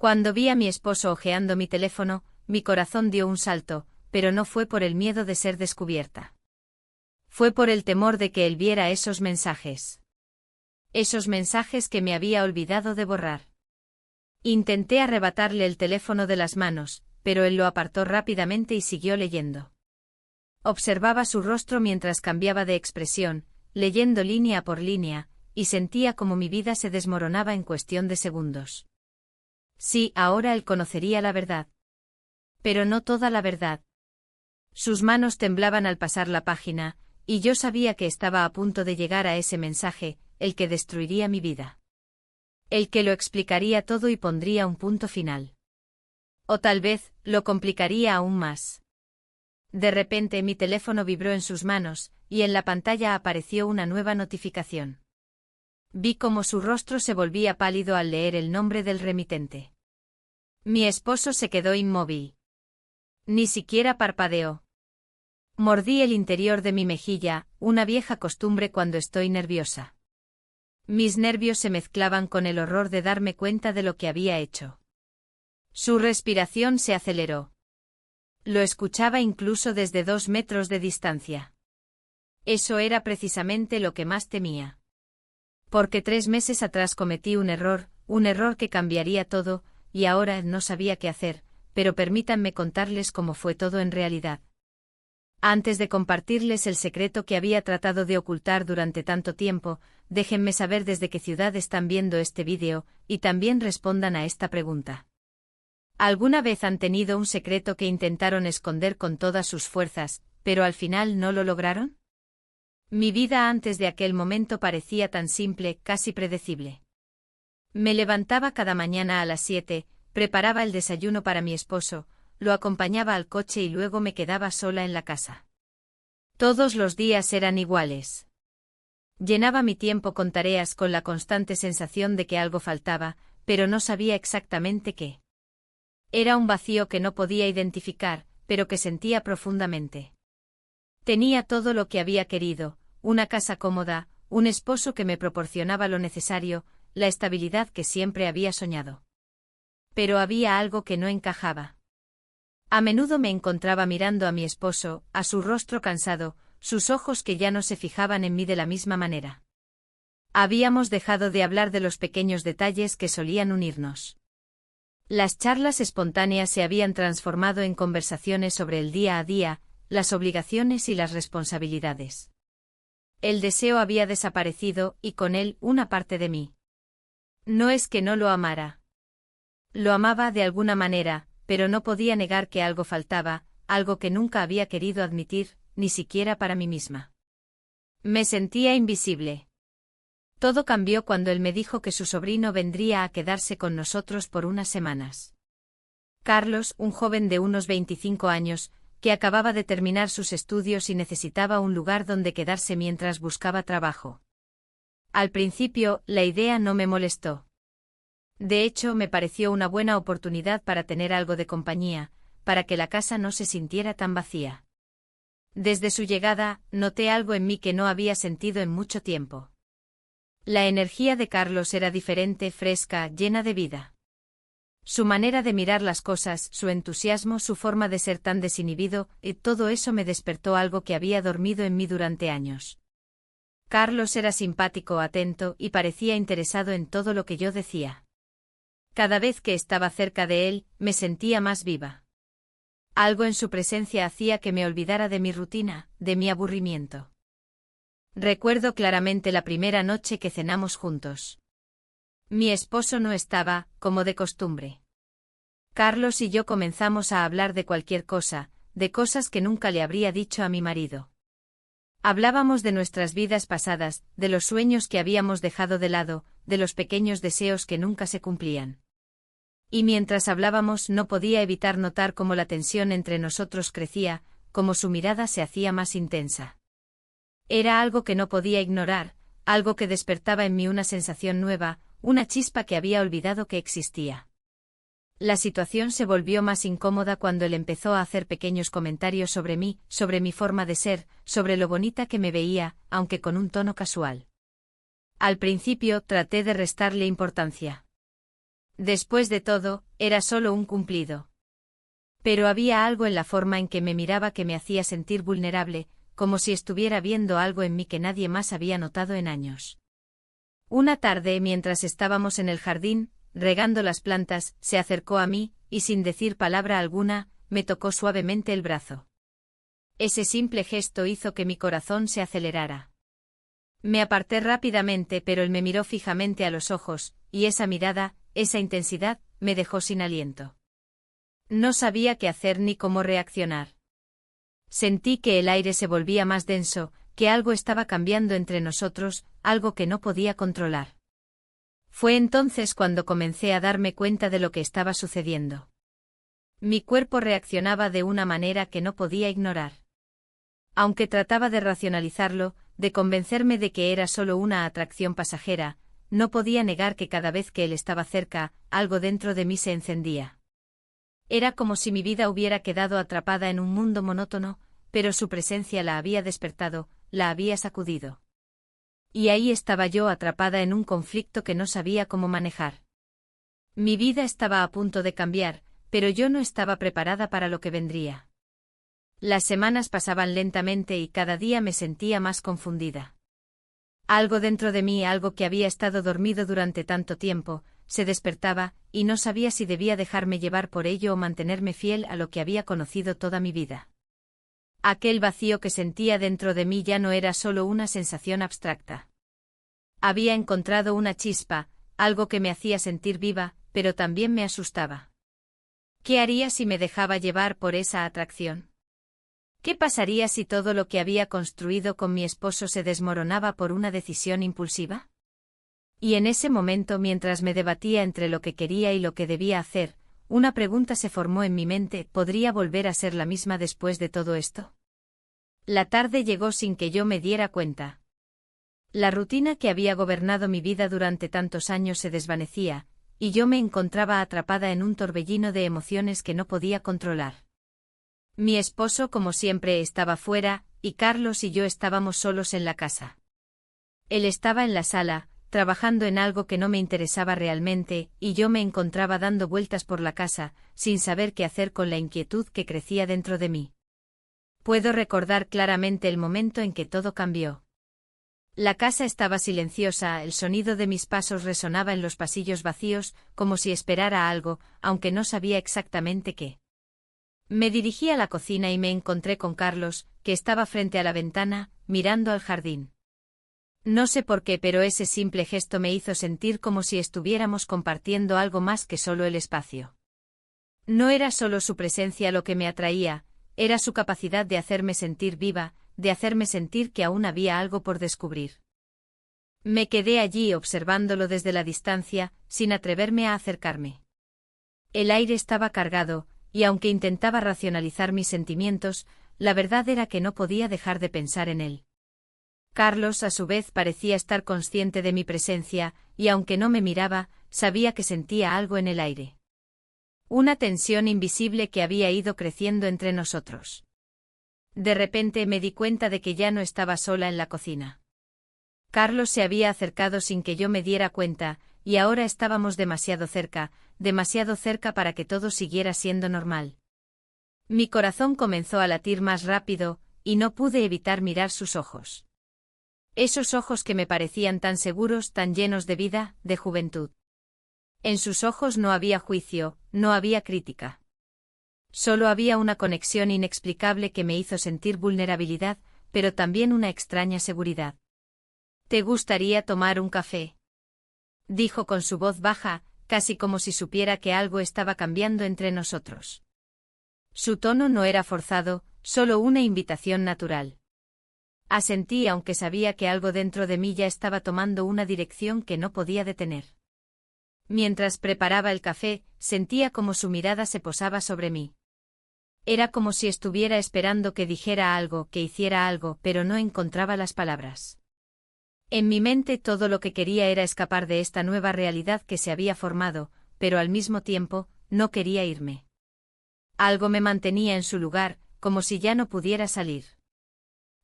Cuando vi a mi esposo hojeando mi teléfono, mi corazón dio un salto, pero no fue por el miedo de ser descubierta. Fue por el temor de que él viera esos mensajes. Esos mensajes que me había olvidado de borrar. Intenté arrebatarle el teléfono de las manos, pero él lo apartó rápidamente y siguió leyendo. Observaba su rostro mientras cambiaba de expresión, leyendo línea por línea, y sentía como mi vida se desmoronaba en cuestión de segundos. Sí, ahora él conocería la verdad. Pero no toda la verdad. Sus manos temblaban al pasar la página, y yo sabía que estaba a punto de llegar a ese mensaje, el que destruiría mi vida. El que lo explicaría todo y pondría un punto final. O tal vez, lo complicaría aún más. De repente mi teléfono vibró en sus manos, y en la pantalla apareció una nueva notificación. Vi cómo su rostro se volvía pálido al leer el nombre del remitente. Mi esposo se quedó inmóvil. Ni siquiera parpadeó. Mordí el interior de mi mejilla, una vieja costumbre cuando estoy nerviosa. Mis nervios se mezclaban con el horror de darme cuenta de lo que había hecho. Su respiración se aceleró. Lo escuchaba incluso desde 2 metros de distancia. Eso era precisamente lo que más temía. Porque 3 meses atrás cometí un error que cambiaría todo, y ahora no sabía qué hacer, pero permítanme contarles cómo fue todo en realidad. Antes de compartirles el secreto que había tratado de ocultar durante tanto tiempo, déjenme saber desde qué ciudad están viendo este vídeo, y también respondan a esta pregunta. ¿Alguna vez han tenido un secreto que intentaron esconder con todas sus fuerzas, pero al final no lo lograron? Mi vida antes de aquel momento parecía tan simple, casi predecible. Me levantaba cada mañana a las 7, preparaba el desayuno para mi esposo, lo acompañaba al coche y luego me quedaba sola en la casa. Todos los días eran iguales. Llenaba mi tiempo con tareas con la constante sensación de que algo faltaba, pero no sabía exactamente qué. Era un vacío que no podía identificar, pero que sentía profundamente. Tenía todo lo que había querido, una casa cómoda, un esposo que me proporcionaba lo necesario, la estabilidad que siempre había soñado. Pero había algo que no encajaba. A menudo me encontraba mirando a mi esposo, a su rostro cansado, sus ojos que ya no se fijaban en mí de la misma manera. Habíamos dejado de hablar de los pequeños detalles que solían unirnos. Las charlas espontáneas se habían transformado en conversaciones sobre el día a día, las obligaciones y las responsabilidades. El deseo había desaparecido y con él una parte de mí. No es que no lo amara. Lo amaba de alguna manera, pero no podía negar que algo faltaba, algo que nunca había querido admitir, ni siquiera para mí misma. Me sentía invisible. Todo cambió cuando él me dijo que su sobrino vendría a quedarse con nosotros por unas semanas. Carlos, un joven de unos 25 años, que acababa de terminar sus estudios y necesitaba un lugar donde quedarse mientras buscaba trabajo. Al principio, la idea no me molestó. De hecho, me pareció una buena oportunidad para tener algo de compañía, para que la casa no se sintiera tan vacía. Desde su llegada, noté algo en mí que no había sentido en mucho tiempo. La energía de Carlos era diferente, fresca, llena de vida. Su manera de mirar las cosas, su entusiasmo, su forma de ser tan desinhibido, y todo eso me despertó algo que había dormido en mí durante años. Carlos era simpático, atento, y parecía interesado en todo lo que yo decía. Cada vez que estaba cerca de él, me sentía más viva. Algo en su presencia hacía que me olvidara de mi rutina, de mi aburrimiento. Recuerdo claramente la primera noche que cenamos juntos. Mi esposo no estaba, como de costumbre. Carlos y yo comenzamos a hablar de cualquier cosa, de cosas que nunca le habría dicho a mi marido. Hablábamos de nuestras vidas pasadas, de los sueños que habíamos dejado de lado, de los pequeños deseos que nunca se cumplían. Y mientras hablábamos no podía evitar notar cómo la tensión entre nosotros crecía, cómo su mirada se hacía más intensa. Era algo que no podía ignorar, algo que despertaba en mí una sensación nueva, una chispa que había olvidado que existía. La situación se volvió más incómoda cuando él empezó a hacer pequeños comentarios sobre mí, sobre mi forma de ser, sobre lo bonita que me veía, aunque con un tono casual. Al principio traté de restarle importancia. Después de todo, era solo un cumplido. Pero había algo en la forma en que me miraba que me hacía sentir vulnerable, como si estuviera viendo algo en mí que nadie más había notado en años. Una tarde, mientras estábamos en el jardín, regando las plantas, se acercó a mí, y sin decir palabra alguna, me tocó suavemente el brazo. Ese simple gesto hizo que mi corazón se acelerara. Me aparté rápidamente, pero él me miró fijamente a los ojos, y esa mirada, esa intensidad, me dejó sin aliento. No sabía qué hacer ni cómo reaccionar. Sentí que el aire se volvía más denso, que algo estaba cambiando entre nosotros, algo que no podía controlar. Fue entonces cuando comencé a darme cuenta de lo que estaba sucediendo. Mi cuerpo reaccionaba de una manera que no podía ignorar. Aunque trataba de racionalizarlo, de convencerme de que era solo una atracción pasajera, no podía negar que cada vez que él estaba cerca, algo dentro de mí se encendía. Era como si mi vida hubiera quedado atrapada en un mundo monótono, pero su presencia la había despertado, la había sacudido. Y ahí estaba yo atrapada en un conflicto que no sabía cómo manejar. Mi vida estaba a punto de cambiar, pero yo no estaba preparada para lo que vendría. Las semanas pasaban lentamente y cada día me sentía más confundida. Algo dentro de mí, algo que había estado dormido durante tanto tiempo, se despertaba, y no sabía si debía dejarme llevar por ello o mantenerme fiel a lo que había conocido toda mi vida. Aquel vacío que sentía dentro de mí ya no era solo una sensación abstracta. Había encontrado una chispa, algo que me hacía sentir viva, pero también me asustaba. ¿Qué haría si me dejaba llevar por esa atracción? ¿Qué pasaría si todo lo que había construido con mi esposo se desmoronaba por una decisión impulsiva? Y en ese momento, mientras me debatía entre lo que quería y lo que debía hacer, una pregunta se formó en mi mente: ¿podría volver a ser la misma después de todo esto? La tarde llegó sin que yo me diera cuenta. La rutina que había gobernado mi vida durante tantos años se desvanecía, y yo me encontraba atrapada en un torbellino de emociones que no podía controlar. Mi esposo, como siempre, estaba fuera, y Carlos y yo estábamos solos en la casa. Él estaba en la sala, trabajando en algo que no me interesaba realmente, y yo me encontraba dando vueltas por la casa, sin saber qué hacer con la inquietud que crecía dentro de mí. Puedo recordar claramente el momento en que todo cambió. La casa estaba silenciosa, el sonido de mis pasos resonaba en los pasillos vacíos, como si esperara algo, aunque no sabía exactamente qué. Me dirigí a la cocina y me encontré con Carlos, que estaba frente a la ventana, mirando al jardín. No sé por qué, pero ese simple gesto me hizo sentir como si estuviéramos compartiendo algo más que solo el espacio. No era solo su presencia lo que me atraía, era su capacidad de hacerme sentir viva, de hacerme sentir que aún había algo por descubrir. Me quedé allí observándolo desde la distancia, sin atreverme a acercarme. El aire estaba cargado, y aunque intentaba racionalizar mis sentimientos, la verdad era que no podía dejar de pensar en él. Carlos, a su vez, parecía estar consciente de mi presencia, y aunque no me miraba, sabía que sentía algo en el aire. Una tensión invisible que había ido creciendo entre nosotros. De repente me di cuenta de que ya no estaba sola en la cocina. Carlos se había acercado sin que yo me diera cuenta, y ahora estábamos demasiado cerca para que todo siguiera siendo normal. Mi corazón comenzó a latir más rápido, y no pude evitar mirar sus ojos. Esos ojos que me parecían tan seguros, tan llenos de vida, de juventud. En sus ojos no había juicio, no había crítica. Solo había una conexión inexplicable que me hizo sentir vulnerabilidad, pero también una extraña seguridad. ¿Te gustaría tomar un café?, dijo con su voz baja, casi como si supiera que algo estaba cambiando entre nosotros. Su tono no era forzado, solo una invitación natural. Asentí, aunque sabía que algo dentro de mí ya estaba tomando una dirección que no podía detener. Mientras preparaba el café, sentía como su mirada se posaba sobre mí. Era como si estuviera esperando que dijera algo, que hiciera algo, pero no encontraba las palabras. En mi mente todo lo que quería era escapar de esta nueva realidad que se había formado, pero al mismo tiempo, no quería irme. Algo me mantenía en su lugar, como si ya no pudiera salir.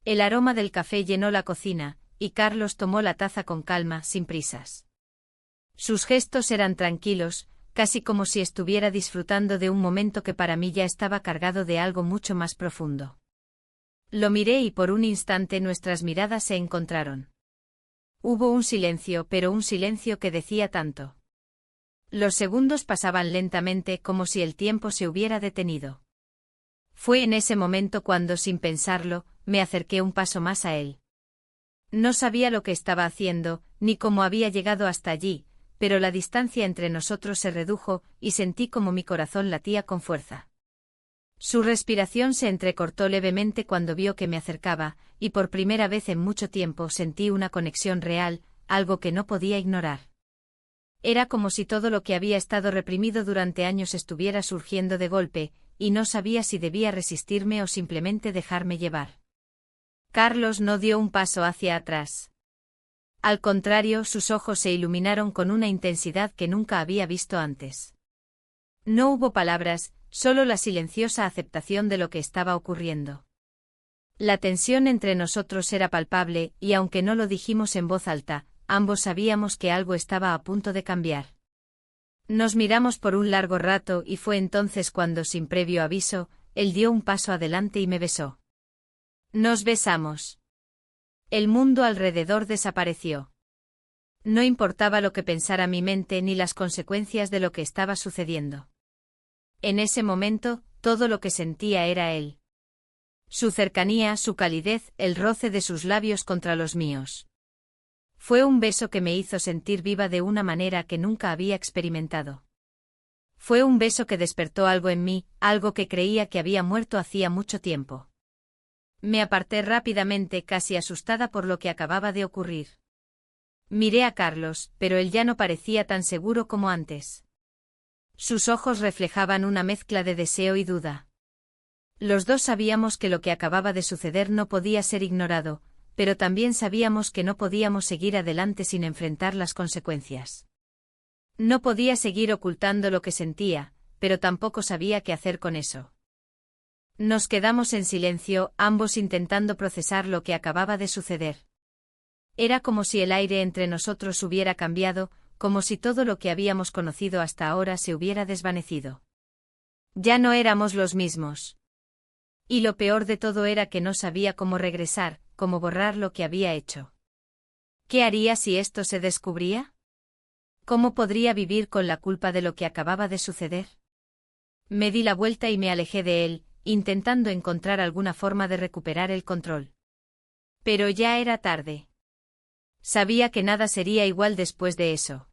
El aroma del café llenó la cocina, y Carlos tomó la taza con calma, sin prisas. Sus gestos eran tranquilos, casi como si estuviera disfrutando de un momento que para mí ya estaba cargado de algo mucho más profundo. Lo miré y por un instante nuestras miradas se encontraron. Hubo un silencio, pero un silencio que decía tanto. Los segundos pasaban lentamente como si el tiempo se hubiera detenido. Fue en ese momento cuando, sin pensarlo, me acerqué un paso más a él. No sabía lo que estaba haciendo, ni cómo había llegado hasta allí, pero la distancia entre nosotros se redujo, y sentí como mi corazón latía con fuerza. Su respiración se entrecortó levemente cuando vio que me acercaba, y por primera vez en mucho tiempo sentí una conexión real, algo que no podía ignorar. Era como si todo lo que había estado reprimido durante años estuviera surgiendo de golpe, y no sabía si debía resistirme o simplemente dejarme llevar. Carlos no dio un paso hacia atrás. Al contrario, sus ojos se iluminaron con una intensidad que nunca había visto antes. No hubo palabras, solo la silenciosa aceptación de lo que estaba ocurriendo. La tensión entre nosotros era palpable, y aunque no lo dijimos en voz alta, ambos sabíamos que algo estaba a punto de cambiar. Nos miramos por un largo rato y fue entonces cuando, sin previo aviso, él dio un paso adelante y me besó. Nos besamos. El mundo alrededor desapareció. No importaba lo que pensara mi mente ni las consecuencias de lo que estaba sucediendo. En ese momento, todo lo que sentía era él. Su cercanía, su calidez, el roce de sus labios contra los míos. Fue un beso que me hizo sentir viva de una manera que nunca había experimentado. Fue un beso que despertó algo en mí, algo que creía que había muerto hacía mucho tiempo. Me aparté rápidamente, casi asustada por lo que acababa de ocurrir. Miré a Carlos, pero él ya no parecía tan seguro como antes. Sus ojos reflejaban una mezcla de deseo y duda. Los dos sabíamos que lo que acababa de suceder no podía ser ignorado, pero también sabíamos que no podíamos seguir adelante sin enfrentar las consecuencias. No podía seguir ocultando lo que sentía, pero tampoco sabía qué hacer con eso. Nos quedamos en silencio, ambos intentando procesar lo que acababa de suceder. Era como si el aire entre nosotros hubiera cambiado, como si todo lo que habíamos conocido hasta ahora se hubiera desvanecido. Ya no éramos los mismos. Y lo peor de todo era que no sabía cómo regresar, cómo borrar lo que había hecho. ¿Qué haría si esto se descubría? ¿Cómo podría vivir con la culpa de lo que acababa de suceder? Me di la vuelta y me alejé de él, intentando encontrar alguna forma de recuperar el control. Pero ya era tarde. Sabía que nada sería igual después de eso.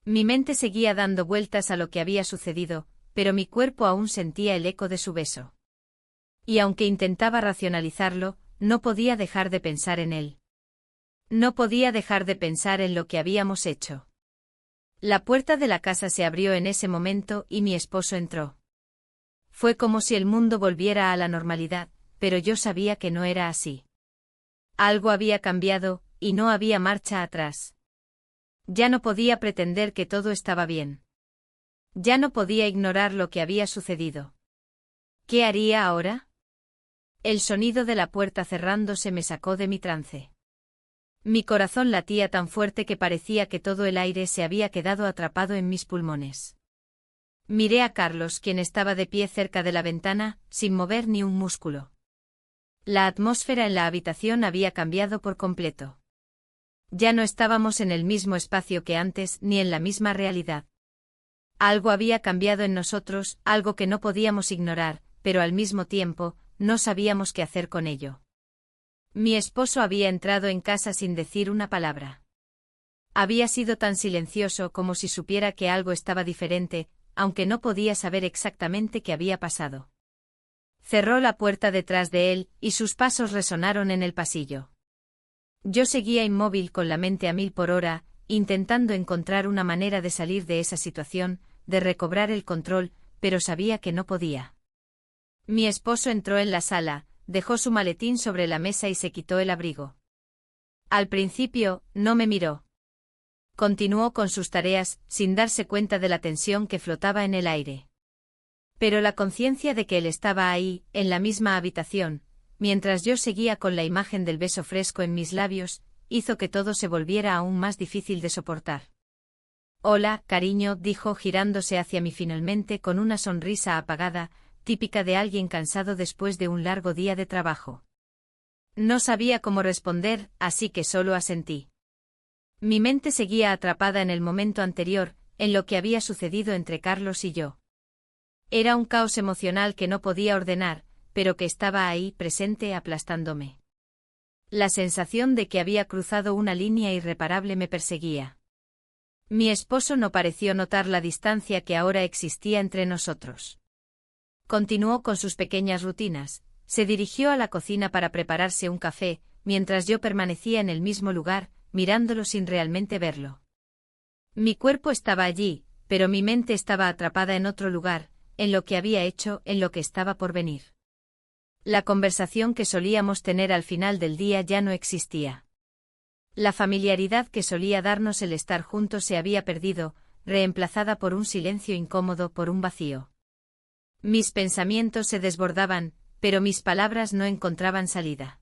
Mi mente seguía dando vueltas a lo que había sucedido, pero mi cuerpo aún sentía el eco de su beso. Y aunque intentaba racionalizarlo, no podía dejar de pensar en él. No podía dejar de pensar en lo que habíamos hecho. La puerta de la casa se abrió en ese momento y mi esposo entró. Fue como si el mundo volviera a la normalidad, pero yo sabía que no era así. Algo había cambiado, y no había marcha atrás. Ya no podía pretender que todo estaba bien. Ya no podía ignorar lo que había sucedido. ¿Qué haría ahora? El sonido de la puerta cerrándose me sacó de mi trance. Mi corazón latía tan fuerte que parecía que todo el aire se había quedado atrapado en mis pulmones. Miré a Carlos, quien estaba de pie cerca de la ventana, sin mover ni un músculo. La atmósfera en la habitación había cambiado por completo. Ya no estábamos en el mismo espacio que antes, ni en la misma realidad. Algo había cambiado en nosotros, algo que no podíamos ignorar, pero al mismo tiempo, no sabíamos qué hacer con ello. Mi esposo había entrado en casa sin decir una palabra. Había sido tan silencioso como si supiera que algo estaba diferente, aunque no podía saber exactamente qué había pasado. Cerró la puerta detrás de él, y sus pasos resonaron en el pasillo. Yo seguía inmóvil con la mente a 1000 por hora, intentando encontrar una manera de salir de esa situación, de recobrar el control, pero sabía que no podía. Mi esposo entró en la sala, dejó su maletín sobre la mesa y se quitó el abrigo. Al principio, no me miró. Continuó con sus tareas, sin darse cuenta de la tensión que flotaba en el aire. Pero la conciencia de que él estaba ahí, en la misma habitación, mientras yo seguía con la imagen del beso fresco en mis labios, hizo que todo se volviera aún más difícil de soportar. Hola, cariño, dijo girándose hacia mí finalmente con una sonrisa apagada, típica de alguien cansado después de un largo día de trabajo. No sabía cómo responder, así que solo asentí. Mi mente seguía atrapada en el momento anterior, en lo que había sucedido entre Carlos y yo. Era un caos emocional que no podía ordenar, pero que estaba ahí presente aplastándome. La sensación de que había cruzado una línea irreparable me perseguía. Mi esposo no pareció notar la distancia que ahora existía entre nosotros. Continuó con sus pequeñas rutinas, se dirigió a la cocina para prepararse un café, mientras yo permanecía en el mismo lugar, mirándolo sin realmente verlo. Mi cuerpo estaba allí, pero mi mente estaba atrapada en otro lugar, en lo que había hecho, en lo que estaba por venir. La conversación que solíamos tener al final del día ya no existía. La familiaridad que solía darnos el estar juntos se había perdido, reemplazada por un silencio incómodo, por un vacío. Mis pensamientos se desbordaban, pero mis palabras no encontraban salida.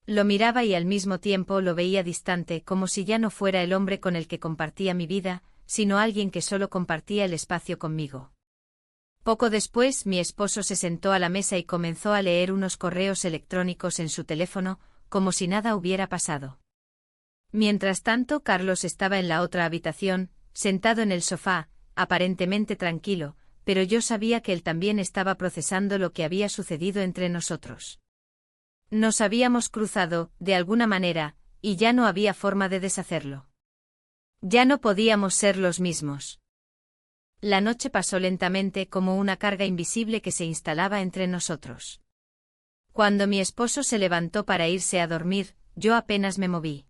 Lo miraba y al mismo tiempo lo veía distante, como si ya no fuera el hombre con el que compartía mi vida, sino alguien que solo compartía el espacio conmigo. Poco después, mi esposo se sentó a la mesa y comenzó a leer unos correos electrónicos en su teléfono, como si nada hubiera pasado. Mientras tanto, Carlos estaba en la otra habitación, sentado en el sofá, aparentemente tranquilo, pero yo sabía que él también estaba procesando lo que había sucedido entre nosotros. Nos habíamos cruzado, de alguna manera, y ya no había forma de deshacerlo. Ya no podíamos ser los mismos. La noche pasó lentamente como una carga invisible que se instalaba entre nosotros. Cuando mi esposo se levantó para irse a dormir, yo apenas me moví.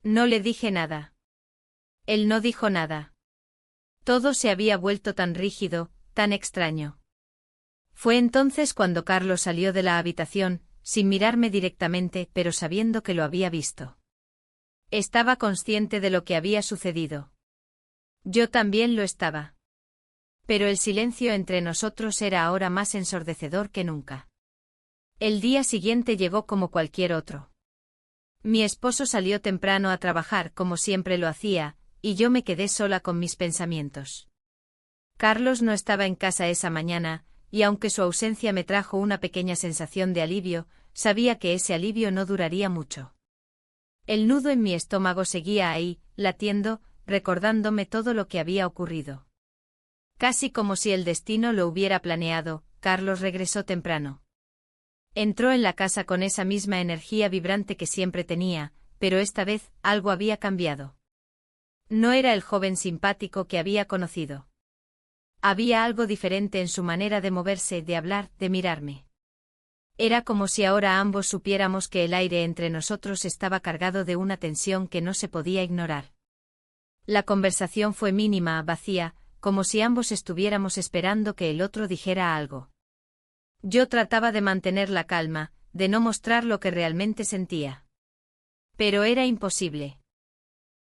No le dije nada. Él no dijo nada. Todo se había vuelto tan rígido, tan extraño. Fue entonces cuando Carlos salió de la habitación, sin mirarme directamente, pero sabiendo que lo había visto. Estaba consciente de lo que había sucedido. Yo también lo estaba. Pero el silencio entre nosotros era ahora más ensordecedor que nunca. El día siguiente llegó como cualquier otro. Mi esposo salió temprano a trabajar como siempre lo hacía, y yo me quedé sola con mis pensamientos. Carlos no estaba en casa esa mañana, y aunque su ausencia me trajo una pequeña sensación de alivio, sabía que ese alivio no duraría mucho. El nudo en mi estómago seguía ahí, latiendo, recordándome todo lo que había ocurrido. Casi como si el destino lo hubiera planeado, Carlos regresó temprano. Entró en la casa con esa misma energía vibrante que siempre tenía, pero esta vez algo había cambiado. No era el joven simpático que había conocido. Había algo diferente en su manera de moverse, de hablar, de mirarme. Era como si ahora ambos supiéramos que el aire entre nosotros estaba cargado de una tensión que no se podía ignorar. La conversación fue mínima, vacía, como si ambos estuviéramos esperando que el otro dijera algo. Yo trataba de mantener la calma, de no mostrar lo que realmente sentía. Pero era imposible.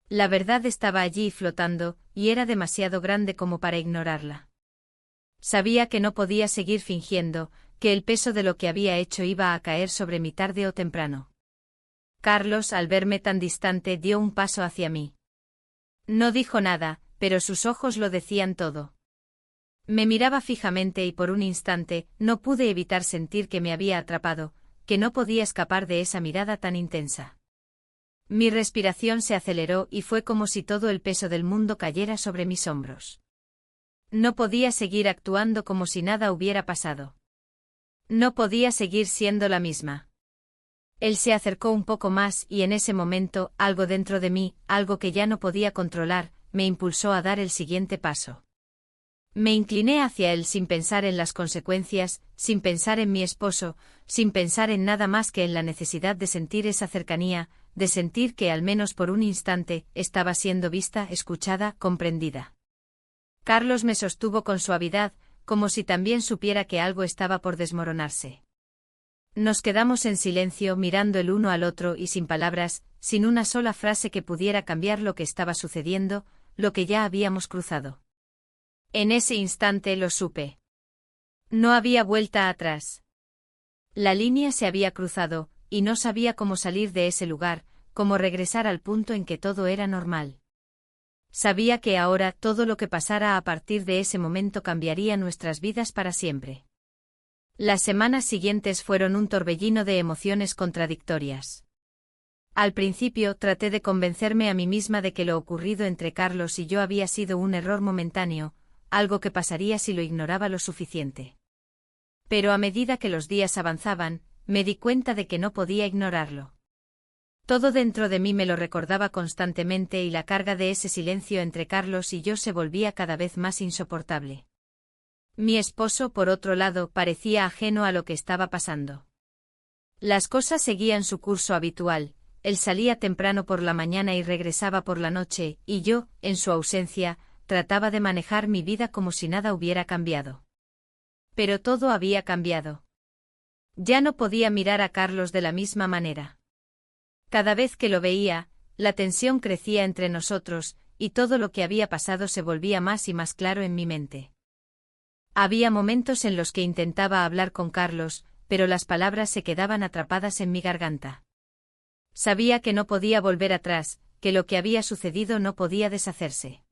La verdad estaba allí flotando, y era demasiado grande como para ignorarla. Sabía que no podía seguir fingiendo, que el peso de lo que había hecho iba a caer sobre mí tarde o temprano. Carlos, al verme tan distante, dio un paso hacia mí. No dijo nada, pero sus ojos lo decían todo. Me miraba fijamente y por un instante no pude evitar sentir que me había atrapado, que no podía escapar de esa mirada tan intensa. Mi respiración se aceleró y fue como si todo el peso del mundo cayera sobre mis hombros. No podía seguir actuando como si nada hubiera pasado. No podía seguir siendo la misma. Él se acercó un poco más y en ese momento, algo dentro de mí, algo que ya no podía controlar, me impulsó a dar el siguiente paso. Me incliné hacia él sin pensar en las consecuencias, sin pensar en mi esposo, sin pensar en nada más que en la necesidad de sentir esa cercanía, de sentir que al menos por un instante estaba siendo vista, escuchada, comprendida. Carlos me sostuvo con suavidad, como si también supiera que algo estaba por desmoronarse. Nos quedamos en silencio mirando el uno al otro y sin palabras, sin una sola frase que pudiera cambiar lo que estaba sucediendo, lo que ya habíamos cruzado. En ese instante lo supe. No había vuelta atrás. La línea se había cruzado, y no sabía cómo salir de ese lugar, cómo regresar al punto en que todo era normal. Sabía que ahora todo lo que pasara a partir de ese momento cambiaría nuestras vidas para siempre. Las semanas siguientes fueron un torbellino de emociones contradictorias. Al principio traté de convencerme a mí misma de que lo ocurrido entre Carlos y yo había sido un error momentáneo, algo que pasaría si lo ignoraba lo suficiente. Pero a medida que los días avanzaban, me di cuenta de que no podía ignorarlo. Todo dentro de mí me lo recordaba constantemente y la carga de ese silencio entre Carlos y yo se volvía cada vez más insoportable. Mi esposo, por otro lado, parecía ajeno a lo que estaba pasando. Las cosas seguían su curso habitual, él salía temprano por la mañana y regresaba por la noche, y yo, en su ausencia, trataba de manejar mi vida como si nada hubiera cambiado. Pero todo había cambiado. Ya no podía mirar a Carlos de la misma manera. Cada vez que lo veía, la tensión crecía entre nosotros, y todo lo que había pasado se volvía más y más claro en mi mente. Había momentos en los que intentaba hablar con Carlos, pero las palabras se quedaban atrapadas en mi garganta. Sabía que no podía volver atrás, que lo que había sucedido no podía deshacerse.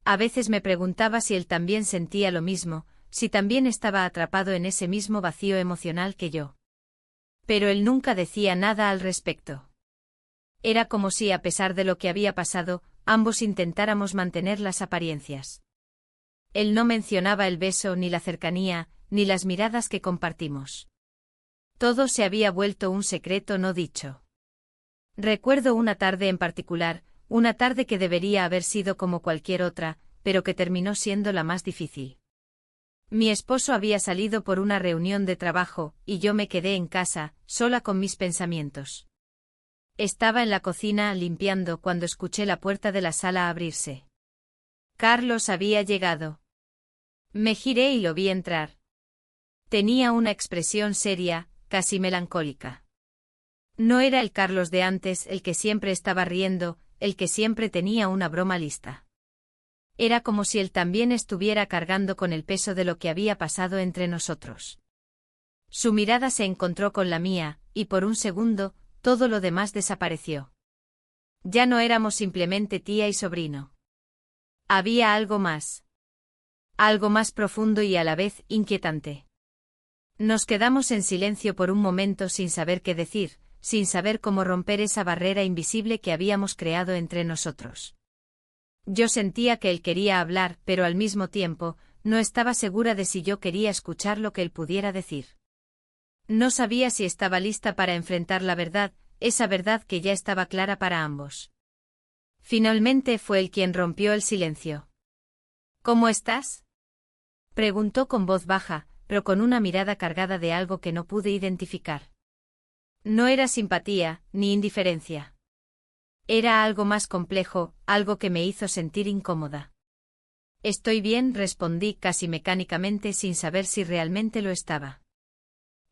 A veces me preguntaba si él también sentía lo mismo, si también estaba atrapado en ese mismo vacío emocional que yo. Pero él nunca decía nada al respecto. Era como si, a pesar de lo que había pasado, ambos intentáramos mantener las apariencias. Él no mencionaba el beso, ni la cercanía, ni las miradas que compartimos. Todo se había vuelto un secreto no dicho. Recuerdo una tarde en particular, una tarde que debería haber sido como cualquier otra, pero que terminó siendo la más difícil. Mi esposo había salido por una reunión de trabajo, y yo me quedé en casa, sola con mis pensamientos. Estaba en la cocina limpiando cuando escuché la puerta de la sala abrirse. Carlos había llegado. Me giré y lo vi entrar. Tenía una expresión seria, casi melancólica. No era el Carlos de antes, el que siempre estaba riendo, el que siempre tenía una broma lista. Era como si él también estuviera cargando con el peso de lo que había pasado entre nosotros. Su mirada se encontró con la mía, y por un segundo, todo lo demás desapareció. Ya no éramos simplemente tía y sobrino. Había algo más. Algo más profundo y a la vez inquietante. Nos quedamos en silencio por un momento sin saber qué decir, sin saber cómo romper esa barrera invisible que habíamos creado entre nosotros. Yo sentía que él quería hablar, pero al mismo tiempo, no estaba segura de si yo quería escuchar lo que él pudiera decir. No sabía si estaba lista para enfrentar la verdad, esa verdad que ya estaba clara para ambos. Finalmente fue él quien rompió el silencio. ¿Cómo estás?, preguntó con voz baja, pero con una mirada cargada de algo que no pude identificar. No era simpatía, ni indiferencia. Era algo más complejo, algo que me hizo sentir incómoda. Estoy bien, respondí casi mecánicamente sin saber si realmente lo estaba.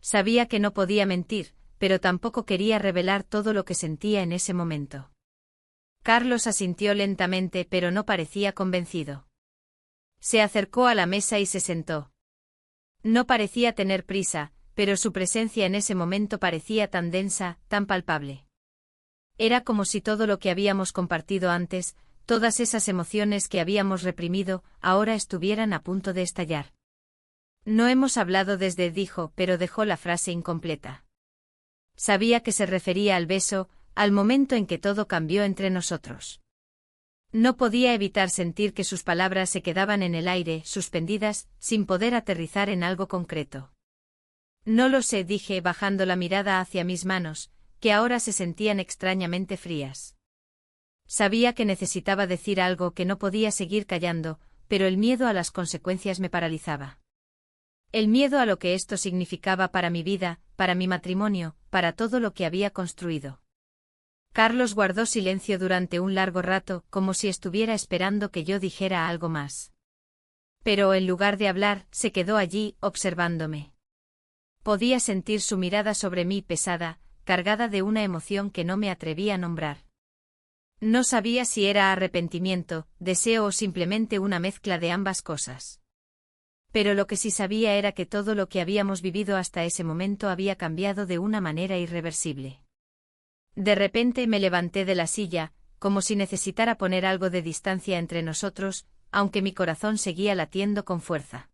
Sabía que no podía mentir, pero tampoco quería revelar todo lo que sentía en ese momento. Carlos asintió lentamente, pero no parecía convencido. Se acercó a la mesa y se sentó. No parecía tener prisa, pero su presencia en ese momento parecía tan densa, tan palpable. Era como si todo lo que habíamos compartido antes, todas esas emociones que habíamos reprimido, ahora estuvieran a punto de estallar. No hemos hablado desde, dijo, pero dejó la frase incompleta. Sabía que se refería al beso, al momento en que todo cambió entre nosotros. No podía evitar sentir que sus palabras se quedaban en el aire, suspendidas, sin poder aterrizar en algo concreto. No lo sé, dije bajando la mirada hacia mis manos, que ahora se sentían extrañamente frías. Sabía que necesitaba decir algo, que no podía seguir callando, pero el miedo a las consecuencias me paralizaba. El miedo a lo que esto significaba para mi vida, para mi matrimonio, para todo lo que había construido. Carlos guardó silencio durante un largo rato, como si estuviera esperando que yo dijera algo más. Pero en lugar de hablar, se quedó allí, observándome. Podía sentir su mirada sobre mí pesada, cargada de una emoción que no me atreví a nombrar. No sabía si era arrepentimiento, deseo o simplemente una mezcla de ambas cosas. Pero lo que sí sabía era que todo lo que habíamos vivido hasta ese momento había cambiado de una manera irreversible. De repente me levanté de la silla, como si necesitara poner algo de distancia entre nosotros, aunque mi corazón seguía latiendo con fuerza.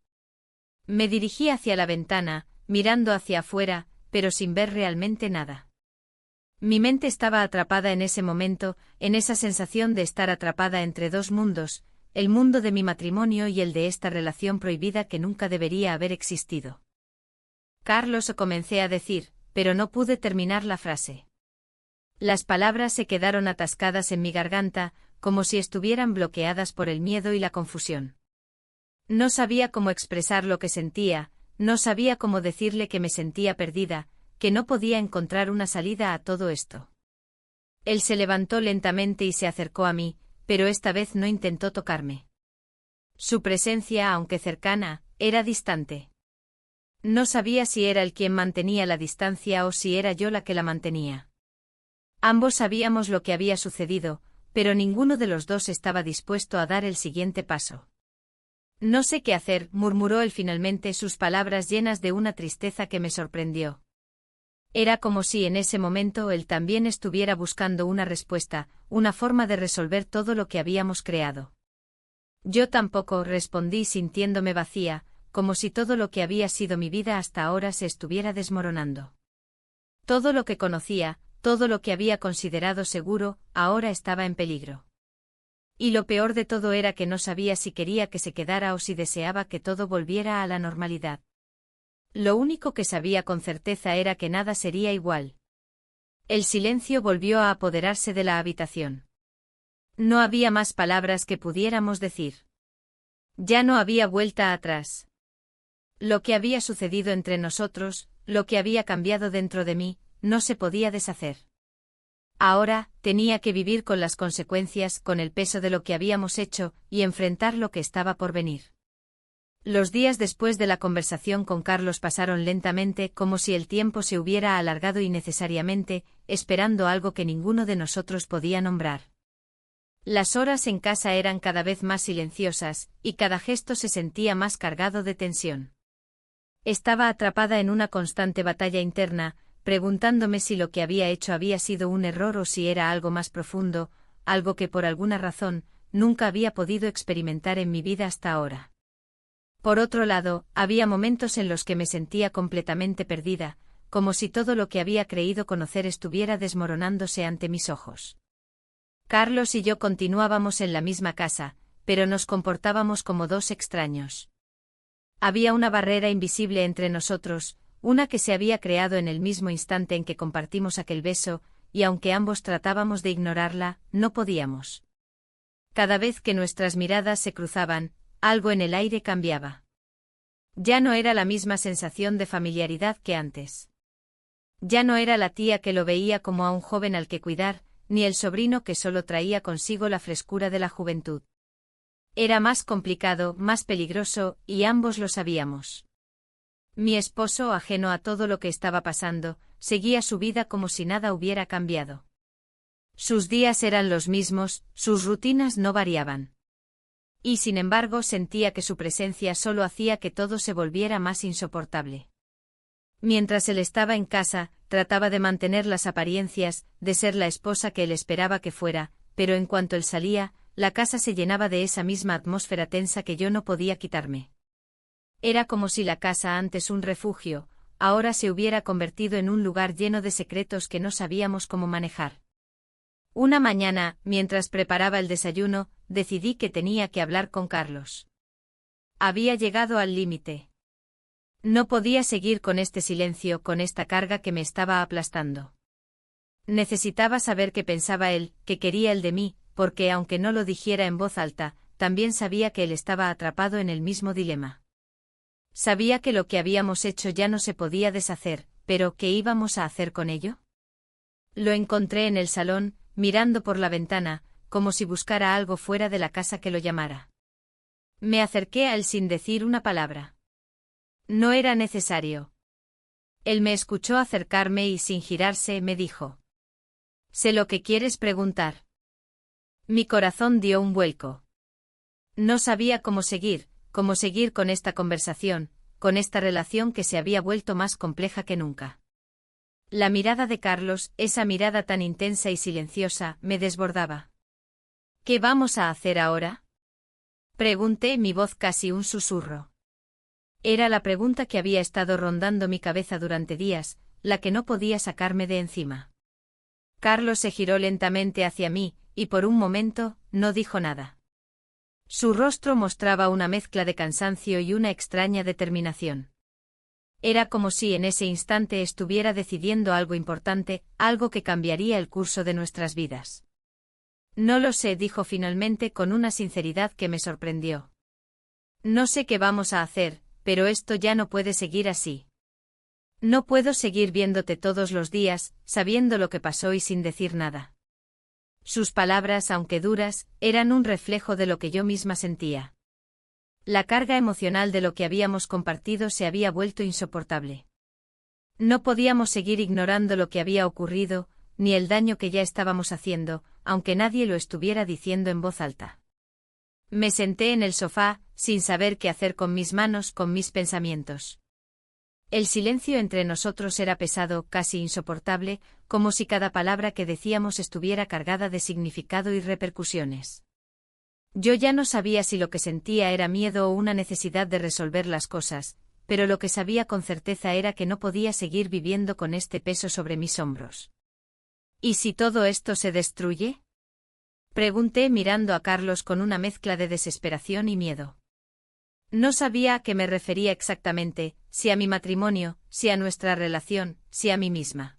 Me dirigí hacia la ventana, mirando hacia afuera, pero sin ver realmente nada. Mi mente estaba atrapada en ese momento, en esa sensación de estar atrapada entre dos mundos, el mundo de mi matrimonio y el de esta relación prohibida que nunca debería haber existido. Carlos, comencé a decir, pero no pude terminar la frase. Las palabras se quedaron atascadas en mi garganta, como si estuvieran bloqueadas por el miedo y la confusión. No sabía cómo expresar lo que sentía, no sabía cómo decirle que me sentía perdida, que no podía encontrar una salida a todo esto. Él se levantó lentamente y se acercó a mí, pero esta vez no intentó tocarme. Su presencia, aunque cercana, era distante. No sabía si era él quien mantenía la distancia o si era yo la que la mantenía. Ambos sabíamos lo que había sucedido, pero ninguno de los dos estaba dispuesto a dar el siguiente paso. No sé qué hacer, murmuró él finalmente, sus palabras llenas de una tristeza que me sorprendió. Era como si en ese momento él también estuviera buscando una respuesta, una forma de resolver todo lo que habíamos creado. Yo tampoco, respondí sintiéndome vacía, como si todo lo que había sido mi vida hasta ahora se estuviera desmoronando. Todo lo que conocía, todo lo que había considerado seguro, ahora estaba en peligro. Y lo peor de todo era que no sabía si quería que se quedara o si deseaba que todo volviera a la normalidad. Lo único que sabía con certeza era que nada sería igual. El silencio volvió a apoderarse de la habitación. No había más palabras que pudiéramos decir. Ya no había vuelta atrás. Lo que había sucedido entre nosotros, lo que había cambiado dentro de mí, no se podía deshacer. Ahora, tenía que vivir con las consecuencias, con el peso de lo que habíamos hecho, y enfrentar lo que estaba por venir. Los días después de la conversación con Carlos pasaron lentamente, como si el tiempo se hubiera alargado innecesariamente, esperando algo que ninguno de nosotros podía nombrar. Las horas en casa eran cada vez más silenciosas, y cada gesto se sentía más cargado de tensión. Estaba atrapada en una constante batalla interna, preguntándome si lo que había hecho había sido un error o si era algo más profundo, algo que por alguna razón, nunca había podido experimentar en mi vida hasta ahora. Por otro lado, había momentos en los que me sentía completamente perdida, como si todo lo que había creído conocer estuviera desmoronándose ante mis ojos. Carlos y yo continuábamos en la misma casa, pero nos comportábamos como dos extraños. Había una barrera invisible entre nosotros, una que se había creado en el mismo instante en que compartimos aquel beso, y aunque ambos tratábamos de ignorarla, no podíamos. Cada vez que nuestras miradas se cruzaban, algo en el aire cambiaba. Ya no era la misma sensación de familiaridad que antes. Ya no era la tía que lo veía como a un joven al que cuidar, ni el sobrino que solo traía consigo la frescura de la juventud. Era más complicado, más peligroso, y ambos lo sabíamos. Mi esposo, ajeno a todo lo que estaba pasando, seguía su vida como si nada hubiera cambiado. Sus días eran los mismos, sus rutinas no variaban. Y sin embargo sentía que su presencia solo hacía que todo se volviera más insoportable. Mientras él estaba en casa, trataba de mantener las apariencias, de ser la esposa que él esperaba que fuera, pero en cuanto él salía, la casa se llenaba de esa misma atmósfera tensa que yo no podía quitarme. Era como si la casa, antes un refugio, ahora se hubiera convertido en un lugar lleno de secretos que no sabíamos cómo manejar. Una mañana, mientras preparaba el desayuno, decidí que tenía que hablar con Carlos. Había llegado al límite. No podía seguir con este silencio, con esta carga que me estaba aplastando. Necesitaba saber qué pensaba él, qué quería él de mí, porque aunque no lo dijera en voz alta, también sabía que él estaba atrapado en el mismo dilema. Sabía que lo que habíamos hecho ya no se podía deshacer, pero ¿qué íbamos a hacer con ello? Lo encontré en el salón, mirando por la ventana, como si buscara algo fuera de la casa que lo llamara. Me acerqué a él sin decir una palabra. No era necesario. Él me escuchó acercarme y sin girarse me dijo: «Sé lo que quieres preguntar». Mi corazón dio un vuelco. No sabía cómo seguir con esta conversación, con esta relación que se había vuelto más compleja que nunca. La mirada de Carlos, esa mirada tan intensa y silenciosa, me desbordaba. ¿Qué vamos a hacer ahora? Pregunté, mi voz casi un susurro. Era la pregunta que había estado rondando mi cabeza durante días, la que no podía sacarme de encima. Carlos se giró lentamente hacia mí, y por un momento, no dijo nada. Su rostro mostraba una mezcla de cansancio y una extraña determinación. Era como si en ese instante estuviera decidiendo algo importante, algo que cambiaría el curso de nuestras vidas. No lo sé, dijo finalmente con una sinceridad que me sorprendió. No sé qué vamos a hacer, pero esto ya no puede seguir así. No puedo seguir viéndote todos los días, sabiendo lo que pasó y sin decir nada. Sus palabras, aunque duras, eran un reflejo de lo que yo misma sentía. La carga emocional de lo que habíamos compartido se había vuelto insoportable. No podíamos seguir ignorando lo que había ocurrido, ni el daño que ya estábamos haciendo, aunque nadie lo estuviera diciendo en voz alta. Me senté en el sofá, sin saber qué hacer con mis manos, con mis pensamientos. El silencio entre nosotros era pesado, casi insoportable, como si cada palabra que decíamos estuviera cargada de significado y repercusiones. Yo ya no sabía si lo que sentía era miedo o una necesidad de resolver las cosas, pero lo que sabía con certeza era que no podía seguir viviendo con este peso sobre mis hombros. ¿Y si todo esto se destruye? Pregunté mirando a Carlos con una mezcla de desesperación y miedo. No sabía a qué me refería exactamente, si a mi matrimonio, si a nuestra relación, si a mí misma.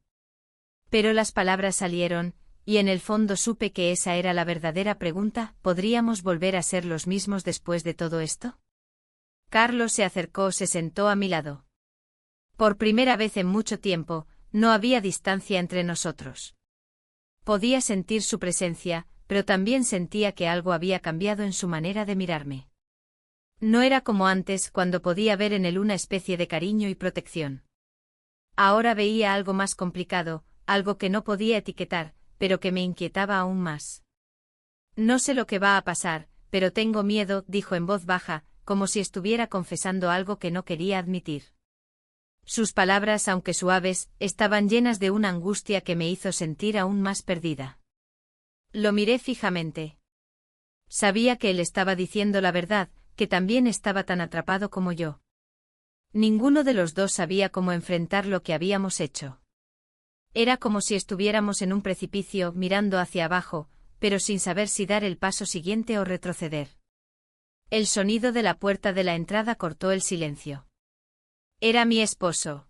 Pero las palabras salieron, y en el fondo supe que esa era la verdadera pregunta: ¿podríamos volver a ser los mismos después de todo esto? Carlos se acercó, se sentó a mi lado. Por primera vez en mucho tiempo, no había distancia entre nosotros. Podía sentir su presencia, pero también sentía que algo había cambiado en su manera de mirarme. No era como antes, cuando podía ver en él una especie de cariño y protección. Ahora veía algo más complicado, algo que no podía etiquetar, pero que me inquietaba aún más. No sé lo que va a pasar, pero tengo miedo, dijo en voz baja, como si estuviera confesando algo que no quería admitir. Sus palabras, aunque suaves, estaban llenas de una angustia que me hizo sentir aún más perdida. Lo miré fijamente. Sabía que él estaba diciendo la verdad, que también estaba tan atrapado como yo. Ninguno de los dos sabía cómo enfrentar lo que habíamos hecho. Era como si estuviéramos en un precipicio, mirando hacia abajo, pero sin saber si dar el paso siguiente o retroceder. El sonido de la puerta de la entrada cortó el silencio. Era mi esposo.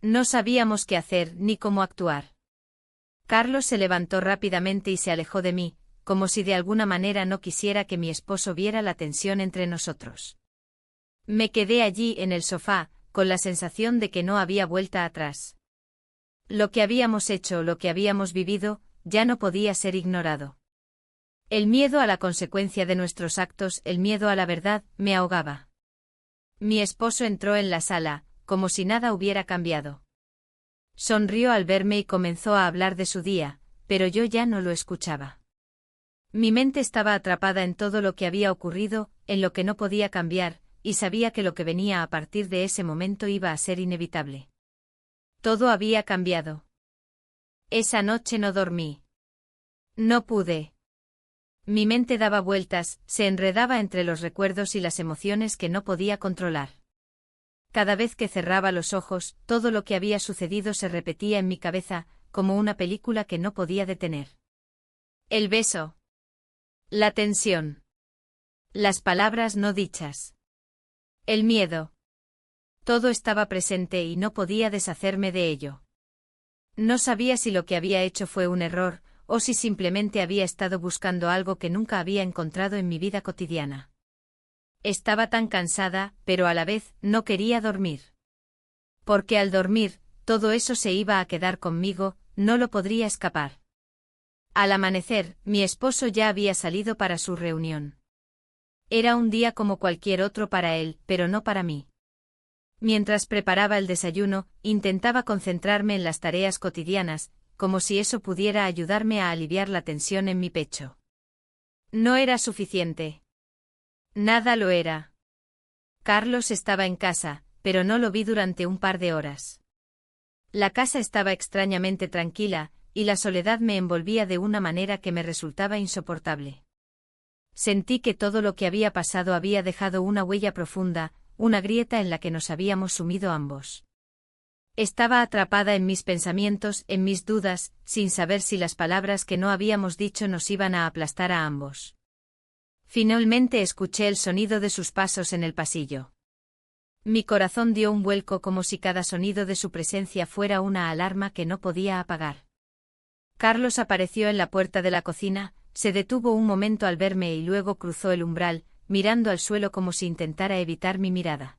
No sabíamos qué hacer ni cómo actuar. Carlos se levantó rápidamente y se alejó de mí, como si de alguna manera no quisiera que mi esposo viera la tensión entre nosotros. Me quedé allí en el sofá, con la sensación de que no había vuelta atrás. Lo que habíamos hecho, lo que habíamos vivido, ya no podía ser ignorado. El miedo a la consecuencia de nuestros actos, el miedo a la verdad, me ahogaba. Mi esposo entró en la sala, como si nada hubiera cambiado. Sonrió al verme y comenzó a hablar de su día, pero yo ya no lo escuchaba. Mi mente estaba atrapada en todo lo que había ocurrido, en lo que no podía cambiar, y sabía que lo que venía a partir de ese momento iba a ser inevitable. Todo había cambiado. Esa noche no dormí. No pude. Mi mente daba vueltas, se enredaba entre los recuerdos y las emociones que no podía controlar. Cada vez que cerraba los ojos, todo lo que había sucedido se repetía en mi cabeza, como una película que no podía detener. El beso. La tensión. Las palabras no dichas. El miedo. Todo estaba presente y no podía deshacerme de ello. No sabía si lo que había hecho fue un error, o si simplemente había estado buscando algo que nunca había encontrado en mi vida cotidiana. Estaba tan cansada, pero a la vez, no quería dormir. Porque al dormir, todo eso se iba a quedar conmigo, no lo podría escapar. Al amanecer, mi esposo ya había salido para su reunión. Era un día como cualquier otro para él, pero no para mí. Mientras preparaba el desayuno, intentaba concentrarme en las tareas cotidianas, como si eso pudiera ayudarme a aliviar la tensión en mi pecho. No era suficiente. Nada lo era. Carlos estaba en casa, pero no lo vi durante un par de horas. La casa estaba extrañamente tranquila, y la soledad me envolvía de una manera que me resultaba insoportable. Sentí que todo lo que había pasado había dejado una huella profunda, una grieta en la que nos habíamos sumido ambos. Estaba atrapada en mis pensamientos, en mis dudas, sin saber si las palabras que no habíamos dicho nos iban a aplastar a ambos. Finalmente escuché el sonido de sus pasos en el pasillo. Mi corazón dio un vuelco como si cada sonido de su presencia fuera una alarma que no podía apagar. Carlos apareció en la puerta de la cocina, se detuvo un momento al verme y luego cruzó el umbral, mirando al suelo como si intentara evitar mi mirada.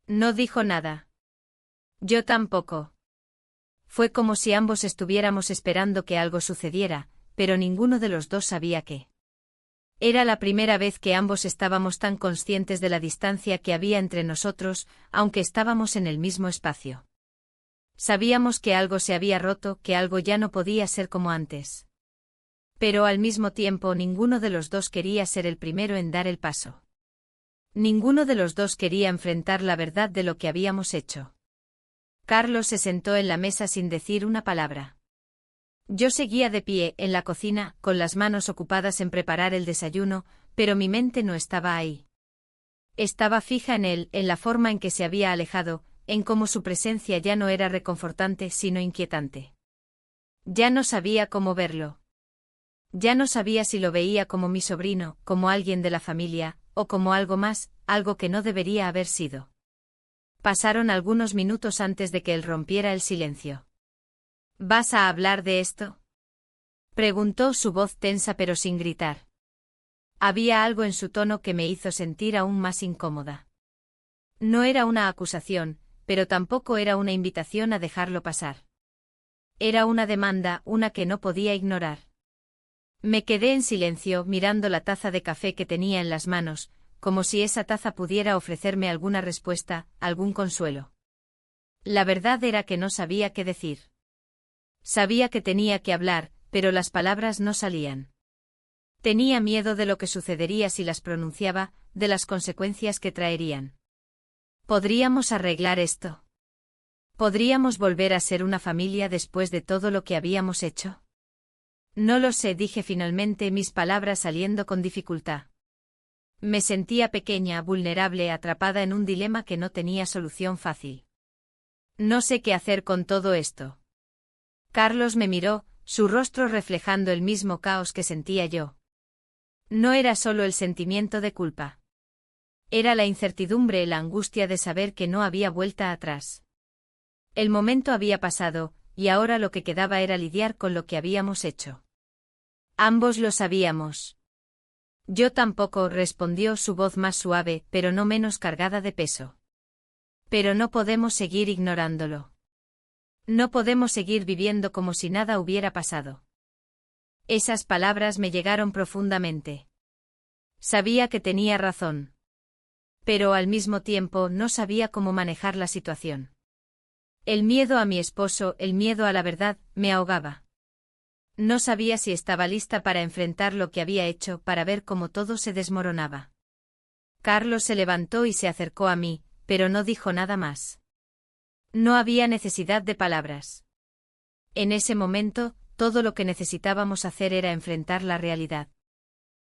No dijo nada. Yo tampoco. Fue como si ambos estuviéramos esperando que algo sucediera, pero ninguno de los dos sabía qué. Era la primera vez que ambos estábamos tan conscientes de la distancia que había entre nosotros, aunque estábamos en el mismo espacio. Sabíamos que algo se había roto, que algo ya no podía ser como antes. Pero al mismo tiempo ninguno de los dos quería ser el primero en dar el paso. Ninguno de los dos quería enfrentar la verdad de lo que habíamos hecho. Carlos se sentó en la mesa sin decir una palabra. Yo seguía de pie en la cocina, con las manos ocupadas en preparar el desayuno, pero mi mente no estaba ahí. Estaba fija en él, en la forma en que se había alejado, en cómo su presencia ya no era reconfortante sino inquietante. Ya no sabía cómo verlo. Ya no sabía si lo veía como mi sobrino, como alguien de la familia, o como algo más, algo que no debería haber sido. Pasaron algunos minutos antes de que él rompiera el silencio. ¿Vas a hablar de esto?, preguntó, su voz tensa pero sin gritar. Había algo en su tono que me hizo sentir aún más incómoda. No era una acusación, pero tampoco era una invitación a dejarlo pasar. Era una demanda, una que no podía ignorar. Me quedé en silencio mirando la taza de café que tenía en las manos, como si esa taza pudiera ofrecerme alguna respuesta, algún consuelo. La verdad era que no sabía qué decir. Sabía que tenía que hablar, pero las palabras no salían. Tenía miedo de lo que sucedería si las pronunciaba, de las consecuencias que traerían. ¿Podríamos arreglar esto? ¿Podríamos volver a ser una familia después de todo lo que habíamos hecho? No lo sé, dije finalmente, mis palabras saliendo con dificultad. Me sentía pequeña, vulnerable, atrapada en un dilema que no tenía solución fácil. No sé qué hacer con todo esto. Carlos me miró, su rostro reflejando el mismo caos que sentía yo. No era solo el sentimiento de culpa. Era la incertidumbre, la angustia de saber que no había vuelta atrás. El momento había pasado, y ahora lo que quedaba era lidiar con lo que habíamos hecho. Ambos lo sabíamos. Yo tampoco, respondió, su voz más suave, pero no menos cargada de peso. Pero no podemos seguir ignorándolo. No podemos seguir viviendo como si nada hubiera pasado. Esas palabras me llegaron profundamente. Sabía que tenía razón. Pero al mismo tiempo no sabía cómo manejar la situación. El miedo a mi esposo, el miedo a la verdad, me ahogaba. No sabía si estaba lista para enfrentar lo que había hecho, para ver cómo todo se desmoronaba. Carlos se levantó y se acercó a mí, pero no dijo nada más. No había necesidad de palabras. En ese momento, todo lo que necesitábamos hacer era enfrentar la realidad.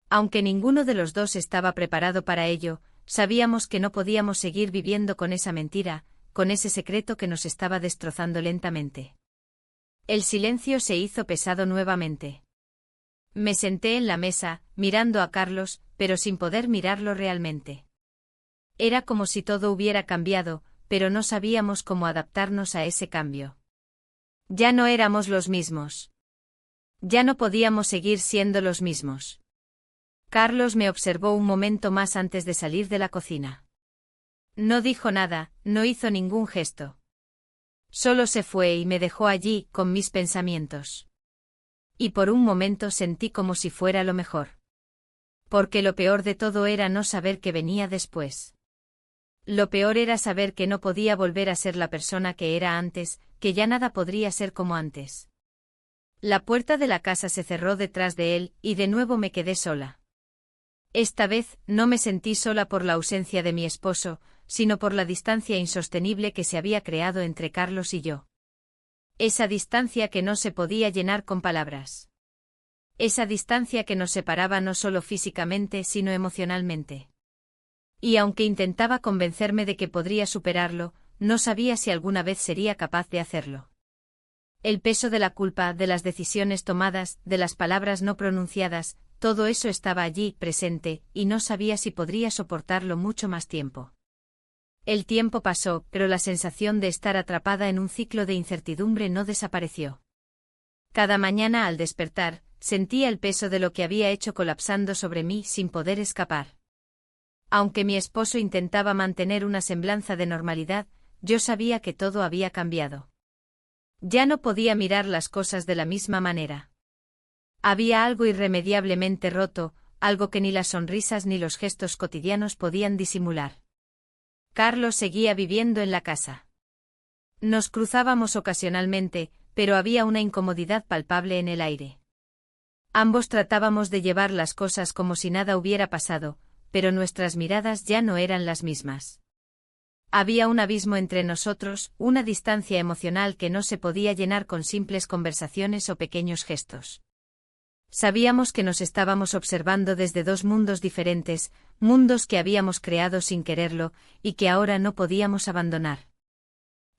Aunque ninguno de los dos estaba preparado para ello, sabíamos que no podíamos seguir viviendo con esa mentira, con ese secreto que nos estaba destrozando lentamente. El silencio se hizo pesado nuevamente. Me senté en la mesa, mirando a Carlos, pero sin poder mirarlo realmente. Era como si todo hubiera cambiado, pero no sabíamos cómo adaptarnos a ese cambio. Ya no éramos los mismos. Ya no podíamos seguir siendo los mismos. Carlos me observó un momento más antes de salir de la cocina. No dijo nada, no hizo ningún gesto. Solo se fue y me dejó allí, con mis pensamientos. Y por un momento sentí como si fuera lo mejor. Porque lo peor de todo era no saber qué venía después. Lo peor era saber que no podía volver a ser la persona que era antes, que ya nada podría ser como antes. La puerta de la casa se cerró detrás de él, y de nuevo me quedé sola. Esta vez, no me sentí sola por la ausencia de mi esposo, sino por la distancia insostenible que se había creado entre Carlos y yo. Esa distancia que no se podía llenar con palabras. Esa distancia que nos separaba no solo físicamente sino emocionalmente. Y aunque intentaba convencerme de que podría superarlo, no sabía si alguna vez sería capaz de hacerlo. El peso de la culpa, de las decisiones tomadas, de las palabras no pronunciadas, todo eso estaba allí, presente, y no sabía si podría soportarlo mucho más tiempo. El tiempo pasó, pero la sensación de estar atrapada en un ciclo de incertidumbre no desapareció. Cada mañana al despertar, sentía el peso de lo que había hecho colapsando sobre mí sin poder escapar. Aunque mi esposo intentaba mantener una semblanza de normalidad, yo sabía que todo había cambiado. Ya no podía mirar las cosas de la misma manera. Había algo irremediablemente roto, algo que ni las sonrisas ni los gestos cotidianos podían disimular. Carlos seguía viviendo en la casa. Nos cruzábamos ocasionalmente, pero había una incomodidad palpable en el aire. Ambos tratábamos de llevar las cosas como si nada hubiera pasado, pero nuestras miradas ya no eran las mismas. Había un abismo entre nosotros, una distancia emocional que no se podía llenar con simples conversaciones o pequeños gestos. Sabíamos que nos estábamos observando desde dos mundos diferentes, mundos que habíamos creado sin quererlo, y que ahora no podíamos abandonar.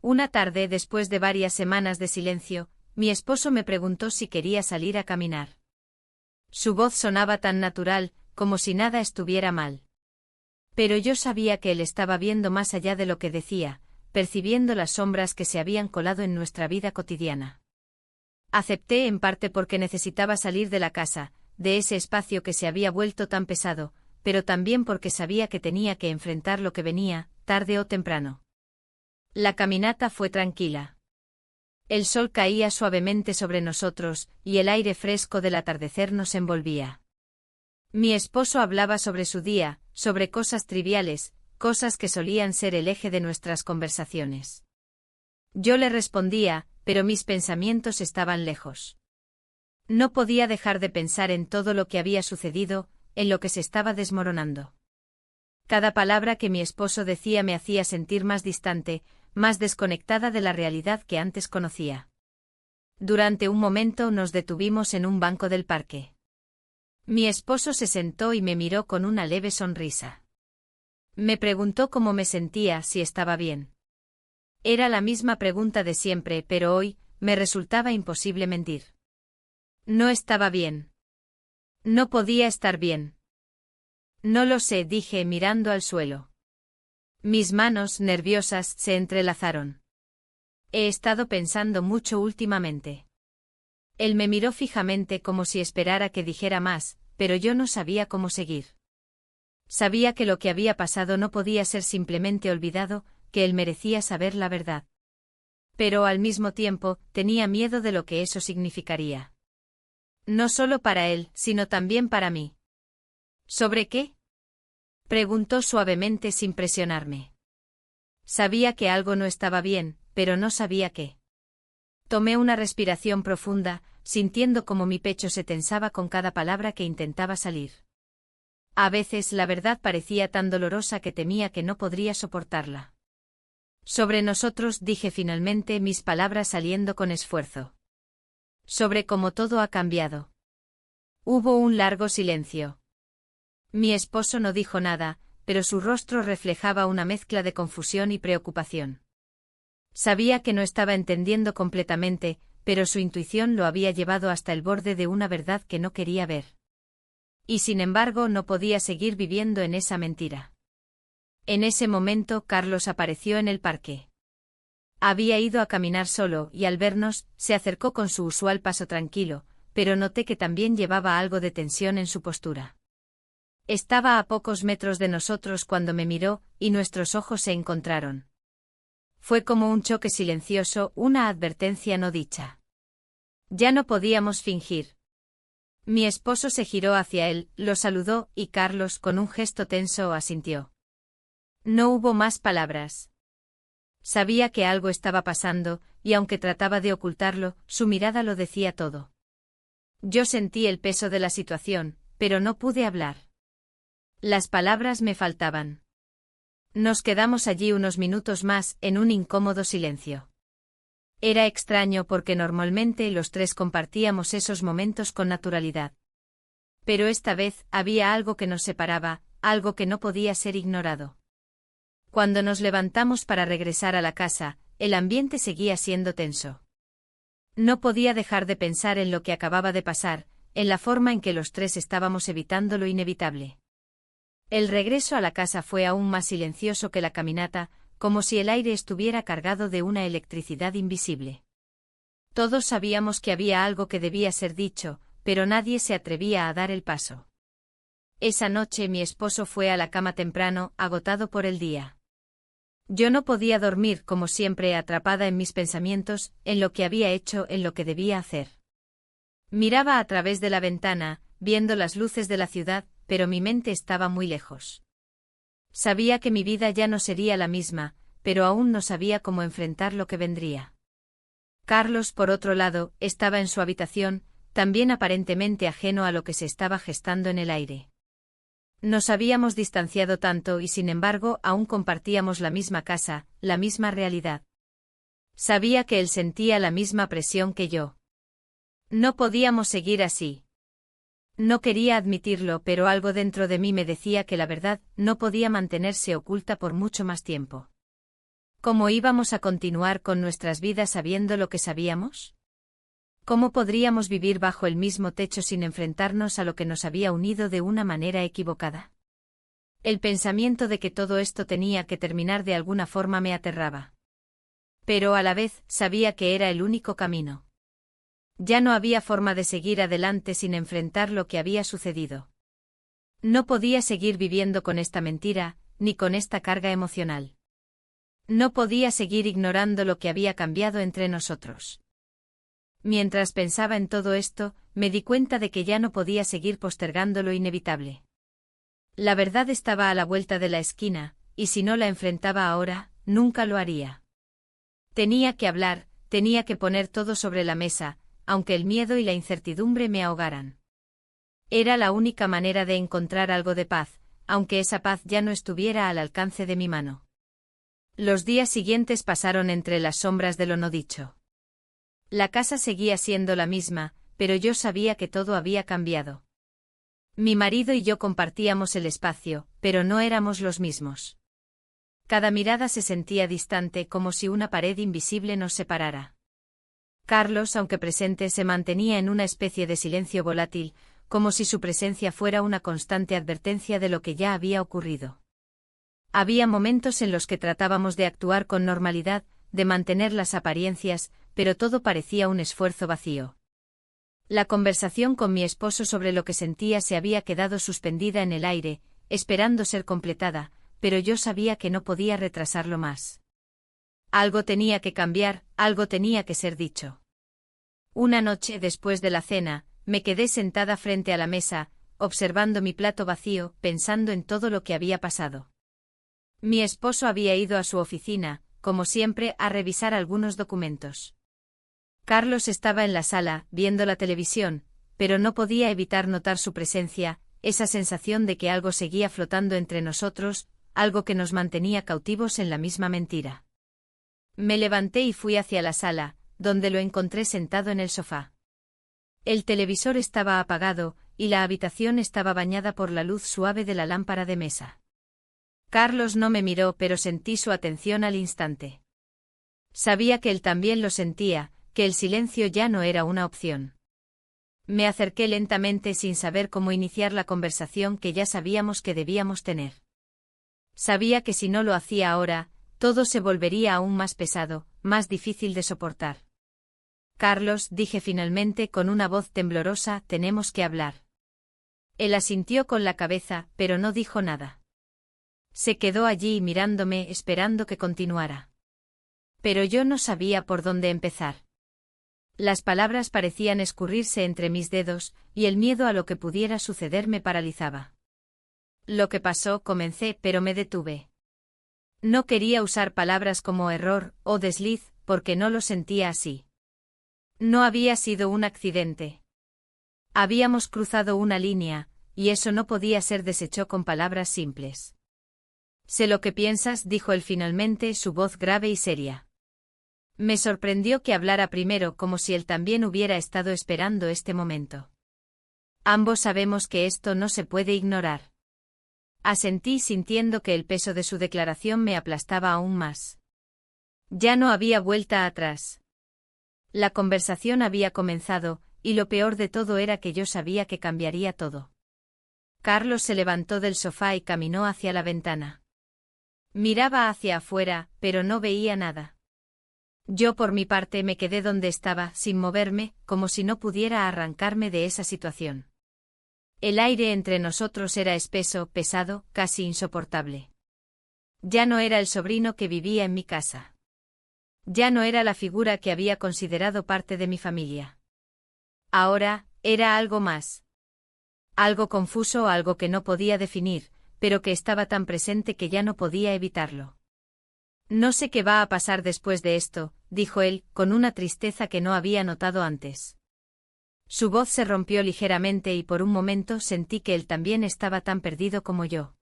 Una tarde, después de varias semanas de silencio, mi esposo me preguntó si quería salir a caminar. Su voz sonaba tan natural, como si nada estuviera mal. Pero yo sabía que él estaba viendo más allá de lo que decía, percibiendo las sombras que se habían colado en nuestra vida cotidiana. Acepté en parte porque necesitaba salir de la casa, de ese espacio que se había vuelto tan pesado, pero también porque sabía que tenía que enfrentar lo que venía, tarde o temprano. La caminata fue tranquila. El sol caía suavemente sobre nosotros, y el aire fresco del atardecer nos envolvía. Mi esposo hablaba sobre su día, sobre cosas triviales, cosas que solían ser el eje de nuestras conversaciones. Yo le respondía, pero mis pensamientos estaban lejos. No podía dejar de pensar en todo lo que había sucedido, en lo que se estaba desmoronando. Cada palabra que mi esposo decía me hacía sentir más distante, más desconectada de la realidad que antes conocía. Durante un momento nos detuvimos en un banco del parque. Mi esposo se sentó y me miró con una leve sonrisa. Me preguntó cómo me sentía, si estaba bien. Era la misma pregunta de siempre, pero hoy, me resultaba imposible mentir. No estaba bien. No podía estar bien. No lo sé, dije mirando al suelo. Mis manos, nerviosas, se entrelazaron. He estado pensando mucho últimamente. Él me miró fijamente como si esperara que dijera más, pero yo no sabía cómo seguir. Sabía que lo que había pasado no podía ser simplemente olvidado, que él merecía saber la verdad. Pero al mismo tiempo, tenía miedo de lo que eso significaría. No solo para él, sino también para mí. ¿Sobre qué? Preguntó suavemente sin presionarme. Sabía que algo no estaba bien, pero no sabía qué. Tomé una respiración profunda, sintiendo cómo mi pecho se tensaba con cada palabra que intentaba salir. A veces la verdad parecía tan dolorosa que temía que no podría soportarla. Sobre nosotros, dije finalmente, mis palabras saliendo con esfuerzo. Sobre cómo todo ha cambiado. Hubo un largo silencio. Mi esposo no dijo nada, pero su rostro reflejaba una mezcla de confusión y preocupación. Sabía que no estaba entendiendo completamente, pero su intuición lo había llevado hasta el borde de una verdad que no quería ver. Y sin embargo no podía seguir viviendo en esa mentira. En ese momento Carlos apareció en el parque. Había ido a caminar solo y al vernos, se acercó con su usual paso tranquilo, pero noté que también llevaba algo de tensión en su postura. Estaba a pocos metros de nosotros cuando me miró, y nuestros ojos se encontraron. Fue como un choque silencioso, una advertencia no dicha. Ya no podíamos fingir. Mi esposo se giró hacia él, lo saludó, y Carlos, con un gesto tenso, asintió. No hubo más palabras. Sabía que algo estaba pasando, y aunque trataba de ocultarlo, su mirada lo decía todo. Yo sentí el peso de la situación, pero no pude hablar. Las palabras me faltaban. Nos quedamos allí unos minutos más, en un incómodo silencio. Era extraño porque normalmente los tres compartíamos esos momentos con naturalidad. Pero esta vez había algo que nos separaba, algo que no podía ser ignorado. Cuando nos levantamos para regresar a la casa, el ambiente seguía siendo tenso. No podía dejar de pensar en lo que acababa de pasar, en la forma en que los tres estábamos evitando lo inevitable. El regreso a la casa fue aún más silencioso que la caminata, como si el aire estuviera cargado de una electricidad invisible. Todos sabíamos que había algo que debía ser dicho, pero nadie se atrevía a dar el paso. Esa noche mi esposo fue a la cama temprano, agotado por el día. Yo no podía dormir, como siempre, atrapada en mis pensamientos, en lo que había hecho, en lo que debía hacer. Miraba a través de la ventana, viendo las luces de la ciudad, pero mi mente estaba muy lejos. Sabía que mi vida ya no sería la misma, pero aún no sabía cómo enfrentar lo que vendría. Carlos, por otro lado, estaba en su habitación, también aparentemente ajeno a lo que se estaba gestando en el aire. Nos habíamos distanciado tanto y sin embargo aún compartíamos la misma casa, la misma realidad. Sabía que él sentía la misma presión que yo. No podíamos seguir así. No quería admitirlo, pero algo dentro de mí me decía que la verdad no podía mantenerse oculta por mucho más tiempo. ¿Cómo íbamos a continuar con nuestras vidas sabiendo lo que sabíamos? ¿Cómo podríamos vivir bajo el mismo techo sin enfrentarnos a lo que nos había unido de una manera equivocada? El pensamiento de que todo esto tenía que terminar de alguna forma me aterraba. Pero a la vez sabía que era el único camino. Ya no había forma de seguir adelante sin enfrentar lo que había sucedido. No podía seguir viviendo con esta mentira, ni con esta carga emocional. No podía seguir ignorando lo que había cambiado entre nosotros. Mientras pensaba en todo esto, me di cuenta de que ya no podía seguir postergando lo inevitable. La verdad estaba a la vuelta de la esquina, y si no la enfrentaba ahora, nunca lo haría. Tenía que hablar, tenía que poner todo sobre la mesa, aunque el miedo y la incertidumbre me ahogaran. Era la única manera de encontrar algo de paz, aunque esa paz ya no estuviera al alcance de mi mano. Los días siguientes pasaron entre las sombras de lo no dicho. La casa seguía siendo la misma, pero yo sabía que todo había cambiado. Mi marido y yo compartíamos el espacio, pero no éramos los mismos. Cada mirada se sentía distante, como si una pared invisible nos separara. Carlos, aunque presente, se mantenía en una especie de silencio volátil, como si su presencia fuera una constante advertencia de lo que ya había ocurrido. Había momentos en los que tratábamos de actuar con normalidad, de mantener las apariencias, pero todo parecía un esfuerzo vacío. La conversación con mi esposo sobre lo que sentía se había quedado suspendida en el aire, esperando ser completada, pero yo sabía que no podía retrasarlo más. Algo tenía que cambiar, algo tenía que ser dicho. Una noche después de la cena, me quedé sentada frente a la mesa, observando mi plato vacío, pensando en todo lo que había pasado. Mi esposo había ido a su oficina, como siempre, a revisar algunos documentos. Carlos estaba en la sala, viendo la televisión, pero no podía evitar notar su presencia, esa sensación de que algo seguía flotando entre nosotros, algo que nos mantenía cautivos en la misma mentira. Me levanté y fui hacia la sala, donde lo encontré sentado en el sofá. El televisor estaba apagado, y la habitación estaba bañada por la luz suave de la lámpara de mesa. Carlos no me miró, pero sentí su atención al instante. Sabía que él también lo sentía, que el silencio ya no era una opción. Me acerqué lentamente sin saber cómo iniciar la conversación que ya sabíamos que debíamos tener. Sabía que si no lo hacía ahora, todo se volvería aún más pesado, más difícil de soportar. Carlos, dije finalmente con una voz temblorosa, tenemos que hablar. Él asintió con la cabeza, pero no dijo nada. Se quedó allí mirándome, esperando que continuara. Pero yo no sabía por dónde empezar. Las palabras parecían escurrirse entre mis dedos, y el miedo a lo que pudiera suceder me paralizaba. Lo que pasó, comencé, pero me detuve. No quería usar palabras como error o desliz, porque no lo sentía así. No había sido un accidente. Habíamos cruzado una línea, y eso no podía ser deshecho con palabras simples. Sé lo que piensas, dijo él finalmente, su voz grave y seria. Me sorprendió que hablara primero, como si él también hubiera estado esperando este momento. Ambos sabemos que esto no se puede ignorar. Asentí sintiendo que el peso de su declaración me aplastaba aún más. Ya no había vuelta atrás. La conversación había comenzado, y lo peor de todo era que yo sabía que cambiaría todo. Carlos se levantó del sofá y caminó hacia la ventana. Miraba hacia afuera, pero no veía nada. Yo por mi parte me quedé donde estaba, sin moverme, como si no pudiera arrancarme de esa situación. El aire entre nosotros era espeso, pesado, casi insoportable. Ya no era el sobrino que vivía en mi casa. Ya no era la figura que había considerado parte de mi familia. Ahora, era algo más. Algo confuso, algo que no podía definir, pero que estaba tan presente que ya no podía evitarlo. No sé qué va a pasar después de esto, dijo él, con una tristeza que no había notado antes. Su voz se rompió ligeramente y por un momento sentí que él también estaba tan perdido como yo.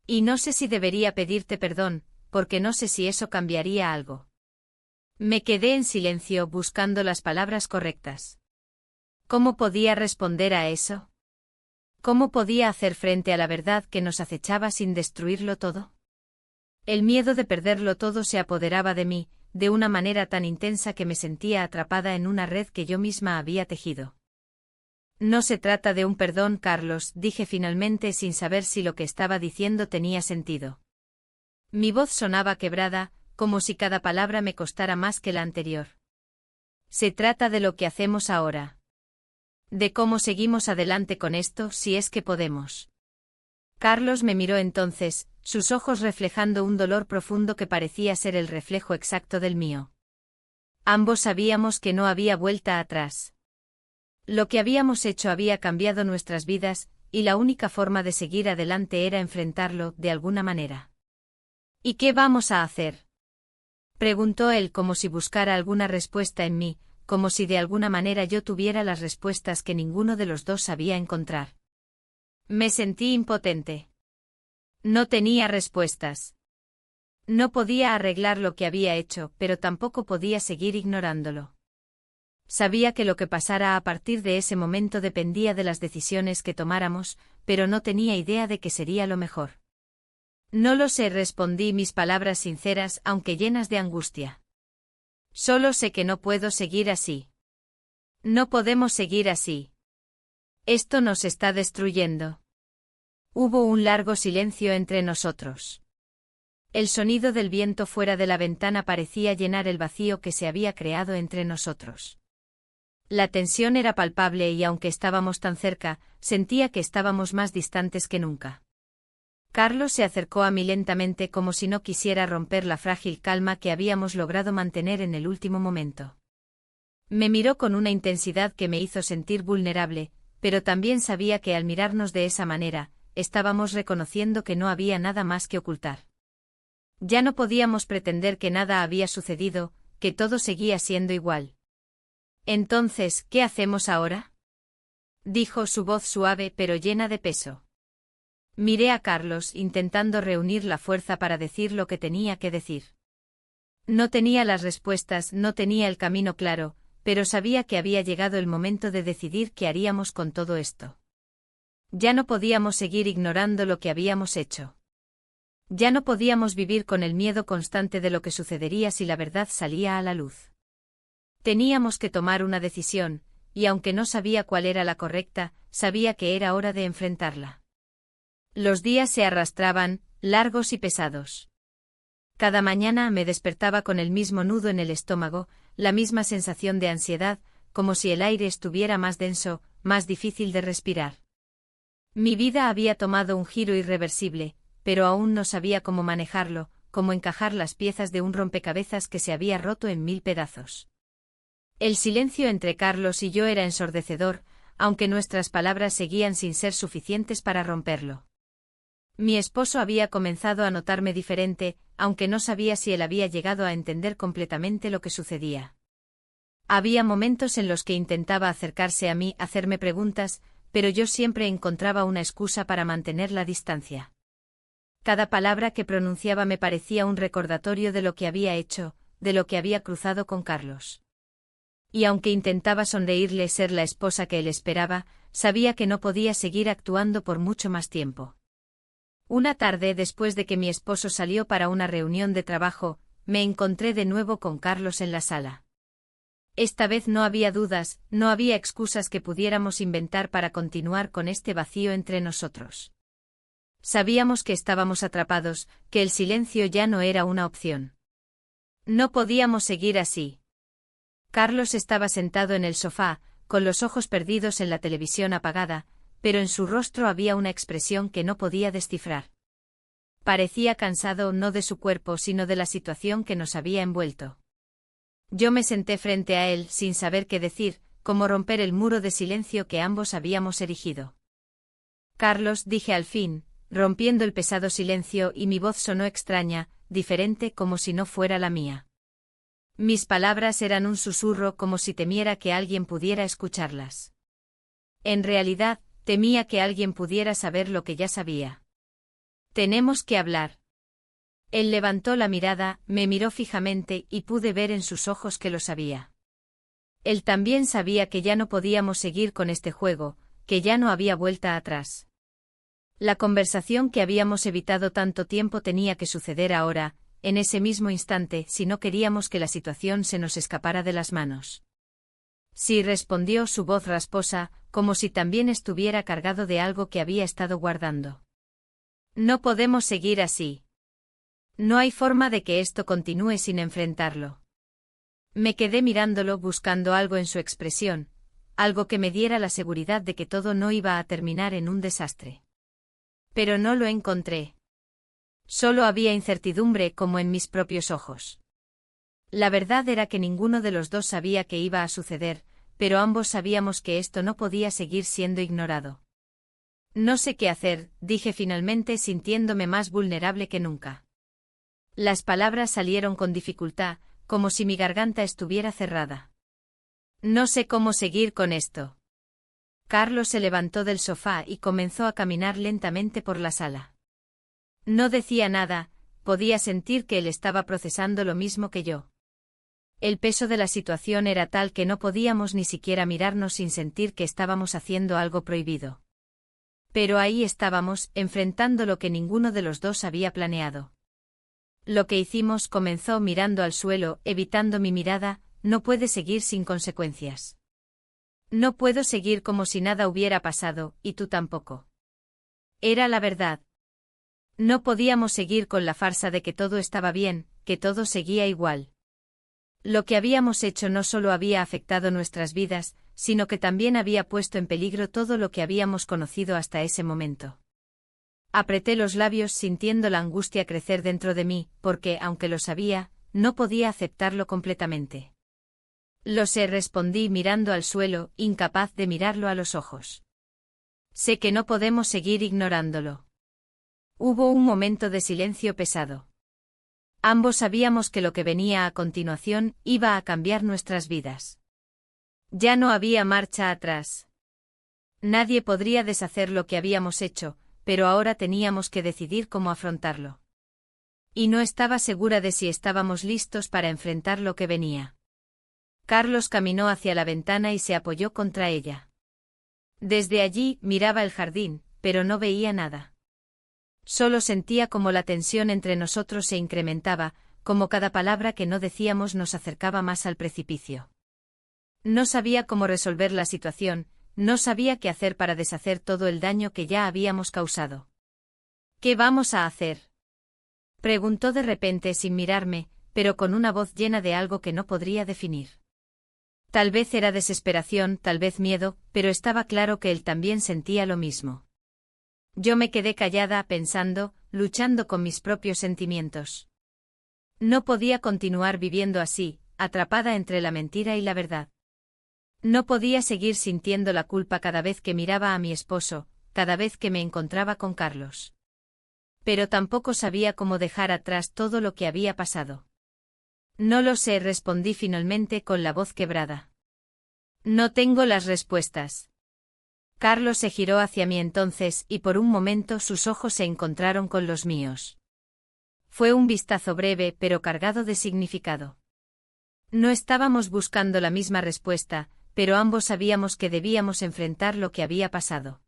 Y no sé si debería pedirte perdón, porque no sé si eso cambiaría algo. Me quedé en silencio buscando las palabras correctas. ¿Cómo podía responder a eso? ¿Cómo podía hacer frente a la verdad que nos acechaba sin destruirlo todo? El miedo de perderlo todo se apoderaba de mí, de una manera tan intensa que me sentía atrapada en una red que yo misma había tejido. No se trata de un perdón, Carlos, dije finalmente sin saber si lo que estaba diciendo tenía sentido. Mi voz sonaba quebrada, como si cada palabra me costara más que la anterior. Se trata de lo que hacemos ahora. De cómo seguimos adelante con esto, si es que podemos. Carlos me miró entonces, sus ojos reflejando un dolor profundo que parecía ser el reflejo exacto del mío. Ambos sabíamos que no había vuelta atrás. Lo que habíamos hecho había cambiado nuestras vidas, y la única forma de seguir adelante era enfrentarlo, de alguna manera. ¿Y qué vamos a hacer?, preguntó él como si buscara alguna respuesta en mí, como si de alguna manera yo tuviera las respuestas que ninguno de los dos sabía encontrar. Me sentí impotente. No tenía respuestas. No podía arreglar lo que había hecho, pero tampoco podía seguir ignorándolo. Sabía que lo que pasara a partir de ese momento dependía de las decisiones que tomáramos, pero no tenía idea de qué sería lo mejor. No lo sé, respondí, mis palabras sinceras aunque llenas de angustia. Solo sé que no puedo seguir así. No podemos seguir así. Esto nos está destruyendo. Hubo un largo silencio entre nosotros. El sonido del viento fuera de la ventana parecía llenar el vacío que se había creado entre nosotros. La tensión era palpable y aunque estábamos tan cerca, sentía que estábamos más distantes que nunca. Carlos se acercó a mí lentamente como si no quisiera romper la frágil calma que habíamos logrado mantener en el último momento. Me miró con una intensidad que me hizo sentir vulnerable, pero también sabía que al mirarnos de esa manera, estábamos reconociendo que no había nada más que ocultar. Ya no podíamos pretender que nada había sucedido, que todo seguía siendo igual. Entonces, ¿qué hacemos ahora?, dijo su voz suave pero llena de peso. Miré a Carlos intentando reunir la fuerza para decir lo que tenía que decir. No tenía las respuestas, no tenía el camino claro, pero sabía que había llegado el momento de decidir qué haríamos con todo esto. Ya no podíamos seguir ignorando lo que habíamos hecho. Ya no podíamos vivir con el miedo constante de lo que sucedería si la verdad salía a la luz. Teníamos que tomar una decisión, y aunque no sabía cuál era la correcta, sabía que era hora de enfrentarla. Los días se arrastraban, largos y pesados. Cada mañana me despertaba con el mismo nudo en el estómago, la misma sensación de ansiedad, como si el aire estuviera más denso, más difícil de respirar. Mi vida había tomado un giro irreversible, pero aún no sabía cómo manejarlo, cómo encajar las piezas de un rompecabezas que se había roto en 1000 pedazos. El silencio entre Carlos y yo era ensordecedor, aunque nuestras palabras seguían sin ser suficientes para romperlo. Mi esposo había comenzado a notarme diferente, aunque no sabía si él había llegado a entender completamente lo que sucedía. Había momentos en los que intentaba acercarse a mí, hacerme preguntas, pero yo siempre encontraba una excusa para mantener la distancia. Cada palabra que pronunciaba me parecía un recordatorio de lo que había hecho, de lo que había cruzado con Carlos. Y aunque intentaba sonreírle ser la esposa que él esperaba, sabía que no podía seguir actuando por mucho más tiempo. Una tarde después de que mi esposo salió para una reunión de trabajo, me encontré de nuevo con Carlos en la sala. Esta vez no había dudas, no había excusas que pudiéramos inventar para continuar con este vacío entre nosotros. Sabíamos que estábamos atrapados, que el silencio ya no era una opción. No podíamos seguir así. Carlos estaba sentado en el sofá, con los ojos perdidos en la televisión apagada, pero en su rostro había una expresión que no podía descifrar. Parecía cansado no de su cuerpo sino de la situación que nos había envuelto. Yo me senté frente a él sin saber qué decir, cómo romper el muro de silencio que ambos habíamos erigido. Carlos, dije al fin, rompiendo el pesado silencio, y mi voz sonó extraña, diferente, como si no fuera la mía. Mis palabras eran un susurro, como si temiera que alguien pudiera escucharlas. En realidad, temía que alguien pudiera saber lo que ya sabía. Tenemos que hablar. Él levantó la mirada, me miró fijamente y pude ver en sus ojos que lo sabía. Él también sabía que ya no podíamos seguir con este juego, que ya no había vuelta atrás. La conversación que habíamos evitado tanto tiempo tenía que suceder ahora, en ese mismo instante, si no queríamos que la situación se nos escapara de las manos. Sí, respondió su voz rasposa, como si también estuviera cargado de algo que había estado guardando. No podemos seguir así. No hay forma de que esto continúe sin enfrentarlo. Me quedé mirándolo buscando algo en su expresión, algo que me diera la seguridad de que todo no iba a terminar en un desastre. Pero no lo encontré. Solo había incertidumbre como en mis propios ojos. La verdad era que ninguno de los dos sabía qué iba a suceder, pero ambos sabíamos que esto no podía seguir siendo ignorado. No sé qué hacer, dije finalmente sintiéndome más vulnerable que nunca. Las palabras salieron con dificultad, como si mi garganta estuviera cerrada. No sé cómo seguir con esto. Carlos se levantó del sofá y comenzó a caminar lentamente por la sala. No decía nada, podía sentir que él estaba procesando lo mismo que yo. El peso de la situación era tal que no podíamos ni siquiera mirarnos sin sentir que estábamos haciendo algo prohibido. Pero ahí estábamos, enfrentando lo que ninguno de los dos había planeado. Lo que hicimos, comenzó mirando al suelo, evitando mi mirada, no puede seguir sin consecuencias. No puedo seguir como si nada hubiera pasado, y tú tampoco. Era la verdad. No podíamos seguir con la farsa de que todo estaba bien, que todo seguía igual. Lo que habíamos hecho no solo había afectado nuestras vidas, sino que también había puesto en peligro todo lo que habíamos conocido hasta ese momento. Apreté los labios sintiendo la angustia crecer dentro de mí, porque, aunque lo sabía, no podía aceptarlo completamente. Lo sé, respondí mirando al suelo, incapaz de mirarlo a los ojos. Sé que no podemos seguir ignorándolo. Hubo un momento de silencio pesado. Ambos sabíamos que lo que venía a continuación iba a cambiar nuestras vidas. Ya no había marcha atrás. Nadie podría deshacer lo que habíamos hecho, pero ahora teníamos que decidir cómo afrontarlo. Y no estaba segura de si estábamos listos para enfrentar lo que venía. Carlos caminó hacia la ventana y se apoyó contra ella. Desde allí miraba el jardín, pero no veía nada. Solo sentía como la tensión entre nosotros se incrementaba, como cada palabra que no decíamos nos acercaba más al precipicio. No sabía cómo resolver la situación, no sabía qué hacer para deshacer todo el daño que ya habíamos causado. ¿Qué vamos a hacer?, preguntó de repente sin mirarme, pero con una voz llena de algo que no podría definir. Tal vez era desesperación, tal vez miedo, pero estaba claro que él también sentía lo mismo. Yo me quedé callada pensando, luchando con mis propios sentimientos. No podía continuar viviendo así, atrapada entre la mentira y la verdad. No podía seguir sintiendo la culpa cada vez que miraba a mi esposo, cada vez que me encontraba con Carlos. Pero tampoco sabía cómo dejar atrás todo lo que había pasado. No lo sé, respondí finalmente con la voz quebrada. No tengo las respuestas. Carlos se giró hacia mí entonces y por un momento sus ojos se encontraron con los míos. Fue un vistazo breve pero cargado de significado. No estábamos buscando la misma respuesta, pero ambos sabíamos que debíamos enfrentar lo que había pasado.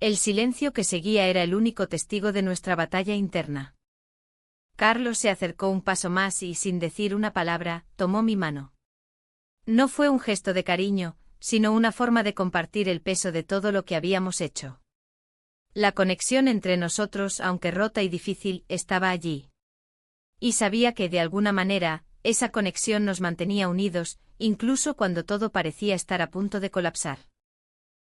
El silencio que seguía era el único testigo de nuestra batalla interna. Carlos se acercó un paso más y, sin decir una palabra, tomó mi mano. No fue un gesto de cariño, sino una forma de compartir el peso de todo lo que habíamos hecho. La conexión entre nosotros, aunque rota y difícil, estaba allí. Y sabía que, de alguna manera, esa conexión nos mantenía unidos, incluso cuando todo parecía estar a punto de colapsar.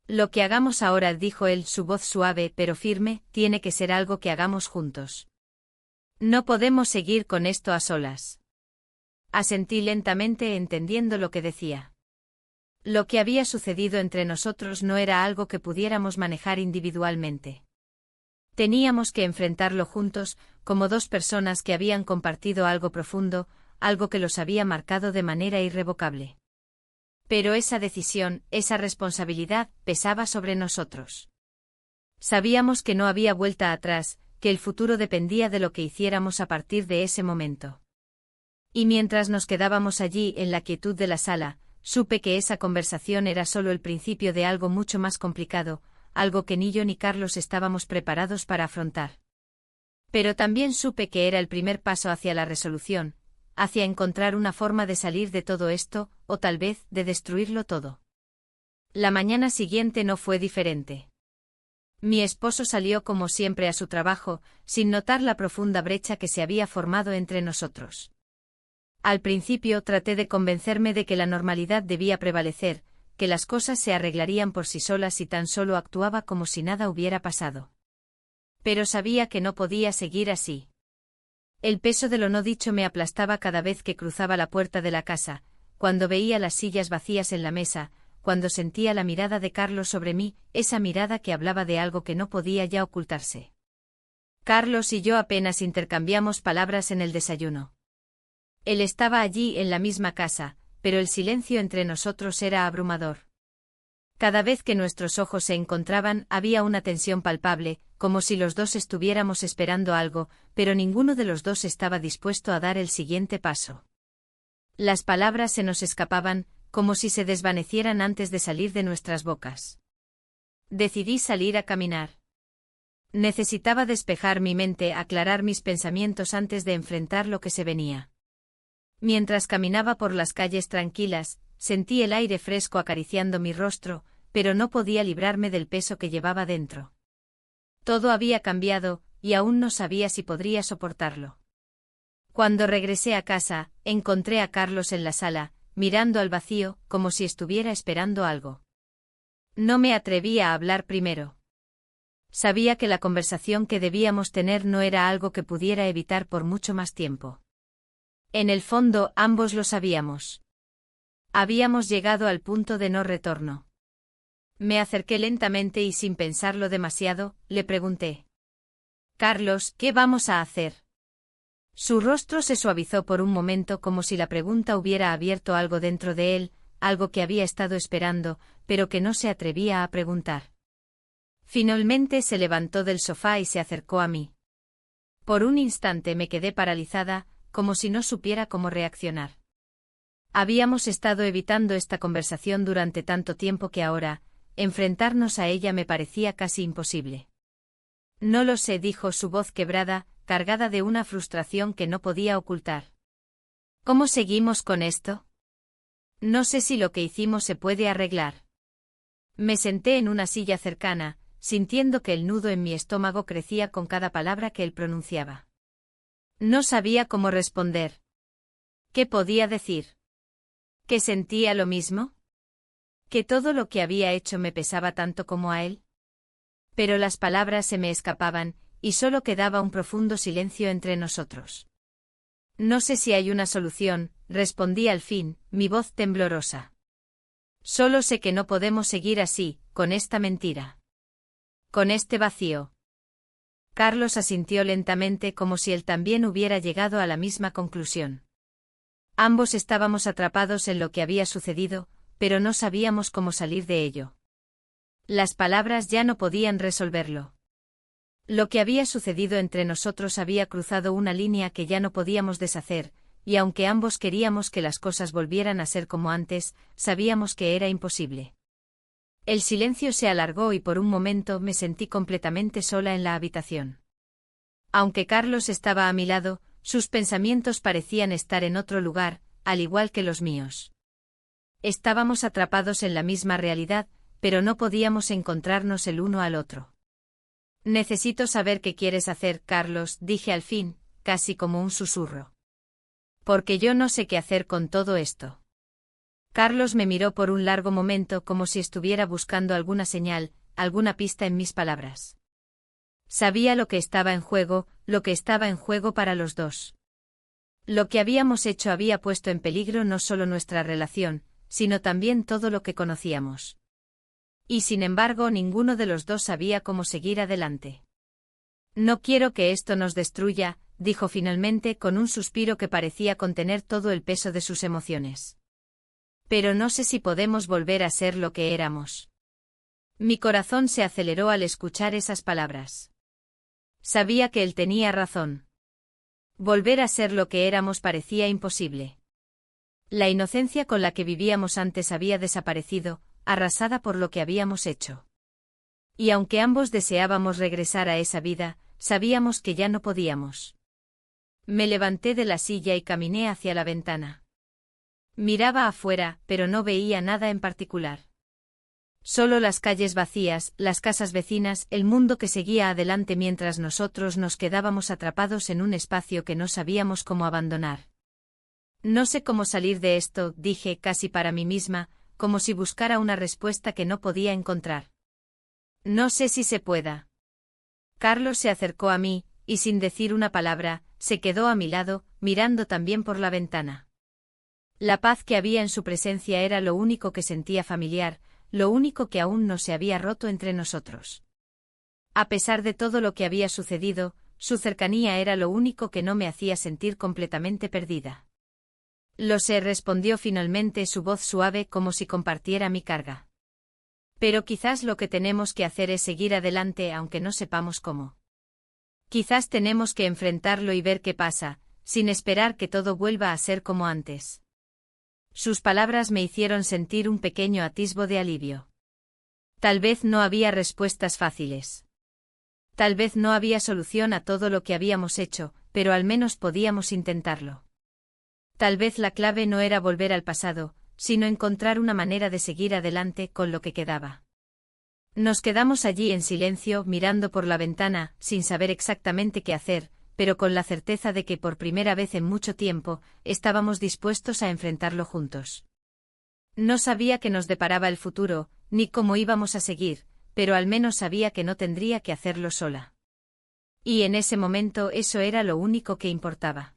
Lo que hagamos ahora, dijo él, su voz suave pero firme, tiene que ser algo que hagamos juntos. No podemos seguir con esto a solas. Asentí lentamente, entendiendo lo que decía. Lo que había sucedido entre nosotros no era algo que pudiéramos manejar individualmente. Teníamos que enfrentarlo juntos, como dos personas que habían compartido algo profundo, algo que los había marcado de manera irrevocable. Pero esa decisión, esa responsabilidad, pesaba sobre nosotros. Sabíamos que no había vuelta atrás, que el futuro dependía de lo que hiciéramos a partir de ese momento. Y mientras nos quedábamos allí en la quietud de la sala, supe que esa conversación era solo el principio de algo mucho más complicado, algo que ni yo ni Carlos estábamos preparados para afrontar. Pero también supe que era el primer paso hacia la resolución, hacia encontrar una forma de salir de todo esto, o tal vez, de destruirlo todo. La mañana siguiente no fue diferente. Mi esposo salió como siempre a su trabajo, sin notar la profunda brecha que se había formado entre nosotros. Al principio traté de convencerme de que la normalidad debía prevalecer, que las cosas se arreglarían por sí solas si tan solo actuaba como si nada hubiera pasado. Pero sabía que no podía seguir así. El peso de lo no dicho me aplastaba cada vez que cruzaba la puerta de la casa, cuando veía las sillas vacías en la mesa, cuando sentía la mirada de Carlos sobre mí, esa mirada que hablaba de algo que no podía ya ocultarse. Carlos y yo apenas intercambiamos palabras en el desayuno. Él estaba allí en la misma casa, pero el silencio entre nosotros era abrumador. Cada vez que nuestros ojos se encontraban había una tensión palpable, como si los dos estuviéramos esperando algo, pero ninguno de los dos estaba dispuesto a dar el siguiente paso. Las palabras se nos escapaban, como si se desvanecieran antes de salir de nuestras bocas. Decidí salir a caminar. Necesitaba despejar mi mente, aclarar mis pensamientos antes de enfrentar lo que se venía. Mientras caminaba por las calles tranquilas, sentí el aire fresco acariciando mi rostro, pero no podía librarme del peso que llevaba dentro. Todo había cambiado, y aún no sabía si podría soportarlo. Cuando regresé a casa, encontré a Carlos en la sala, mirando al vacío, como si estuviera esperando algo. No me atreví a hablar primero. Sabía que la conversación que debíamos tener no era algo que pudiera evitar por mucho más tiempo. En el fondo, ambos lo sabíamos. Habíamos llegado al punto de no retorno. Me acerqué lentamente y sin pensarlo demasiado, le pregunté. Carlos, ¿qué vamos a hacer? Su rostro se suavizó por un momento como si la pregunta hubiera abierto algo dentro de él, algo que había estado esperando, pero que no se atrevía a preguntar. Finalmente se levantó del sofá y se acercó a mí. Por un instante me quedé paralizada, como si no supiera cómo reaccionar. Habíamos estado evitando esta conversación durante tanto tiempo que ahora, enfrentarnos a ella me parecía casi imposible. No lo sé, dijo, su voz quebrada, cargada de una frustración que no podía ocultar. ¿Cómo seguimos con esto? No sé si lo que hicimos se puede arreglar. Me senté en una silla cercana, sintiendo que el nudo en mi estómago crecía con cada palabra que él pronunciaba. No sabía cómo responder. ¿Qué podía decir? ¿Que sentía lo mismo? ¿Que todo lo que había hecho me pesaba tanto como a él? Pero las palabras se me escapaban, y solo quedaba un profundo silencio entre nosotros. No sé si hay una solución, respondí al fin, mi voz temblorosa. Solo sé que no podemos seguir así, con esta mentira. Con este vacío. Carlos asintió lentamente como si él también hubiera llegado a la misma conclusión. Ambos estábamos atrapados en lo que había sucedido, pero no sabíamos cómo salir de ello. Las palabras ya no podían resolverlo. Lo que había sucedido entre nosotros había cruzado una línea que ya no podíamos deshacer, y aunque ambos queríamos que las cosas volvieran a ser como antes, sabíamos que era imposible. El silencio se alargó y por un momento me sentí completamente sola en la habitación. Aunque Carlos estaba a mi lado, sus pensamientos parecían estar en otro lugar, al igual que los míos. Estábamos atrapados en la misma realidad, pero no podíamos encontrarnos el uno al otro. Necesito saber qué quieres hacer, Carlos, dije al fin, casi como un susurro. Porque yo no sé qué hacer con todo esto. Carlos me miró por un largo momento como si estuviera buscando alguna señal, alguna pista en mis palabras. Sabía lo que estaba en juego para los dos. Lo que habíamos hecho había puesto en peligro no solo nuestra relación, sino también todo lo que conocíamos. Y sin embargo ninguno de los dos sabía cómo seguir adelante. No quiero que esto nos destruya, dijo finalmente con un suspiro que parecía contener todo el peso de sus emociones. Pero no sé si podemos volver a ser lo que éramos. Mi corazón se aceleró al escuchar esas palabras. Sabía que él tenía razón. Volver a ser lo que éramos parecía imposible. La inocencia con la que vivíamos antes había desaparecido, arrasada por lo que habíamos hecho. Y aunque ambos deseábamos regresar a esa vida, sabíamos que ya no podíamos. Me levanté de la silla y caminé hacia la ventana. Miraba afuera, pero no veía nada en particular. Solo las calles vacías, las casas vecinas, el mundo que seguía adelante mientras nosotros nos quedábamos atrapados en un espacio que no sabíamos cómo abandonar. No sé cómo salir de esto, dije casi para mí misma, como si buscara una respuesta que no podía encontrar. No sé si se pueda. Carlos se acercó a mí, y sin decir una palabra, se quedó a mi lado, mirando también por la ventana. La paz que había en su presencia era lo único que sentía familiar, lo único que aún no se había roto entre nosotros. A pesar de todo lo que había sucedido, su cercanía era lo único que no me hacía sentir completamente perdida. Lo sé, respondió finalmente, su voz suave como si compartiera mi carga. Pero quizás lo que tenemos que hacer es seguir adelante aunque no sepamos cómo. Quizás tenemos que enfrentarlo y ver qué pasa, sin esperar que todo vuelva a ser como antes. Sus palabras me hicieron sentir un pequeño atisbo de alivio. Tal vez no había respuestas fáciles. Tal vez no había solución a todo lo que habíamos hecho, pero al menos podíamos intentarlo. Tal vez la clave no era volver al pasado, sino encontrar una manera de seguir adelante con lo que quedaba. Nos quedamos allí en silencio, mirando por la ventana, sin saber exactamente qué hacer, pero con la certeza de que por primera vez en mucho tiempo, estábamos dispuestos a enfrentarlo juntos. No sabía qué nos deparaba el futuro, ni cómo íbamos a seguir, pero al menos sabía que no tendría que hacerlo sola. Y en ese momento eso era lo único que importaba.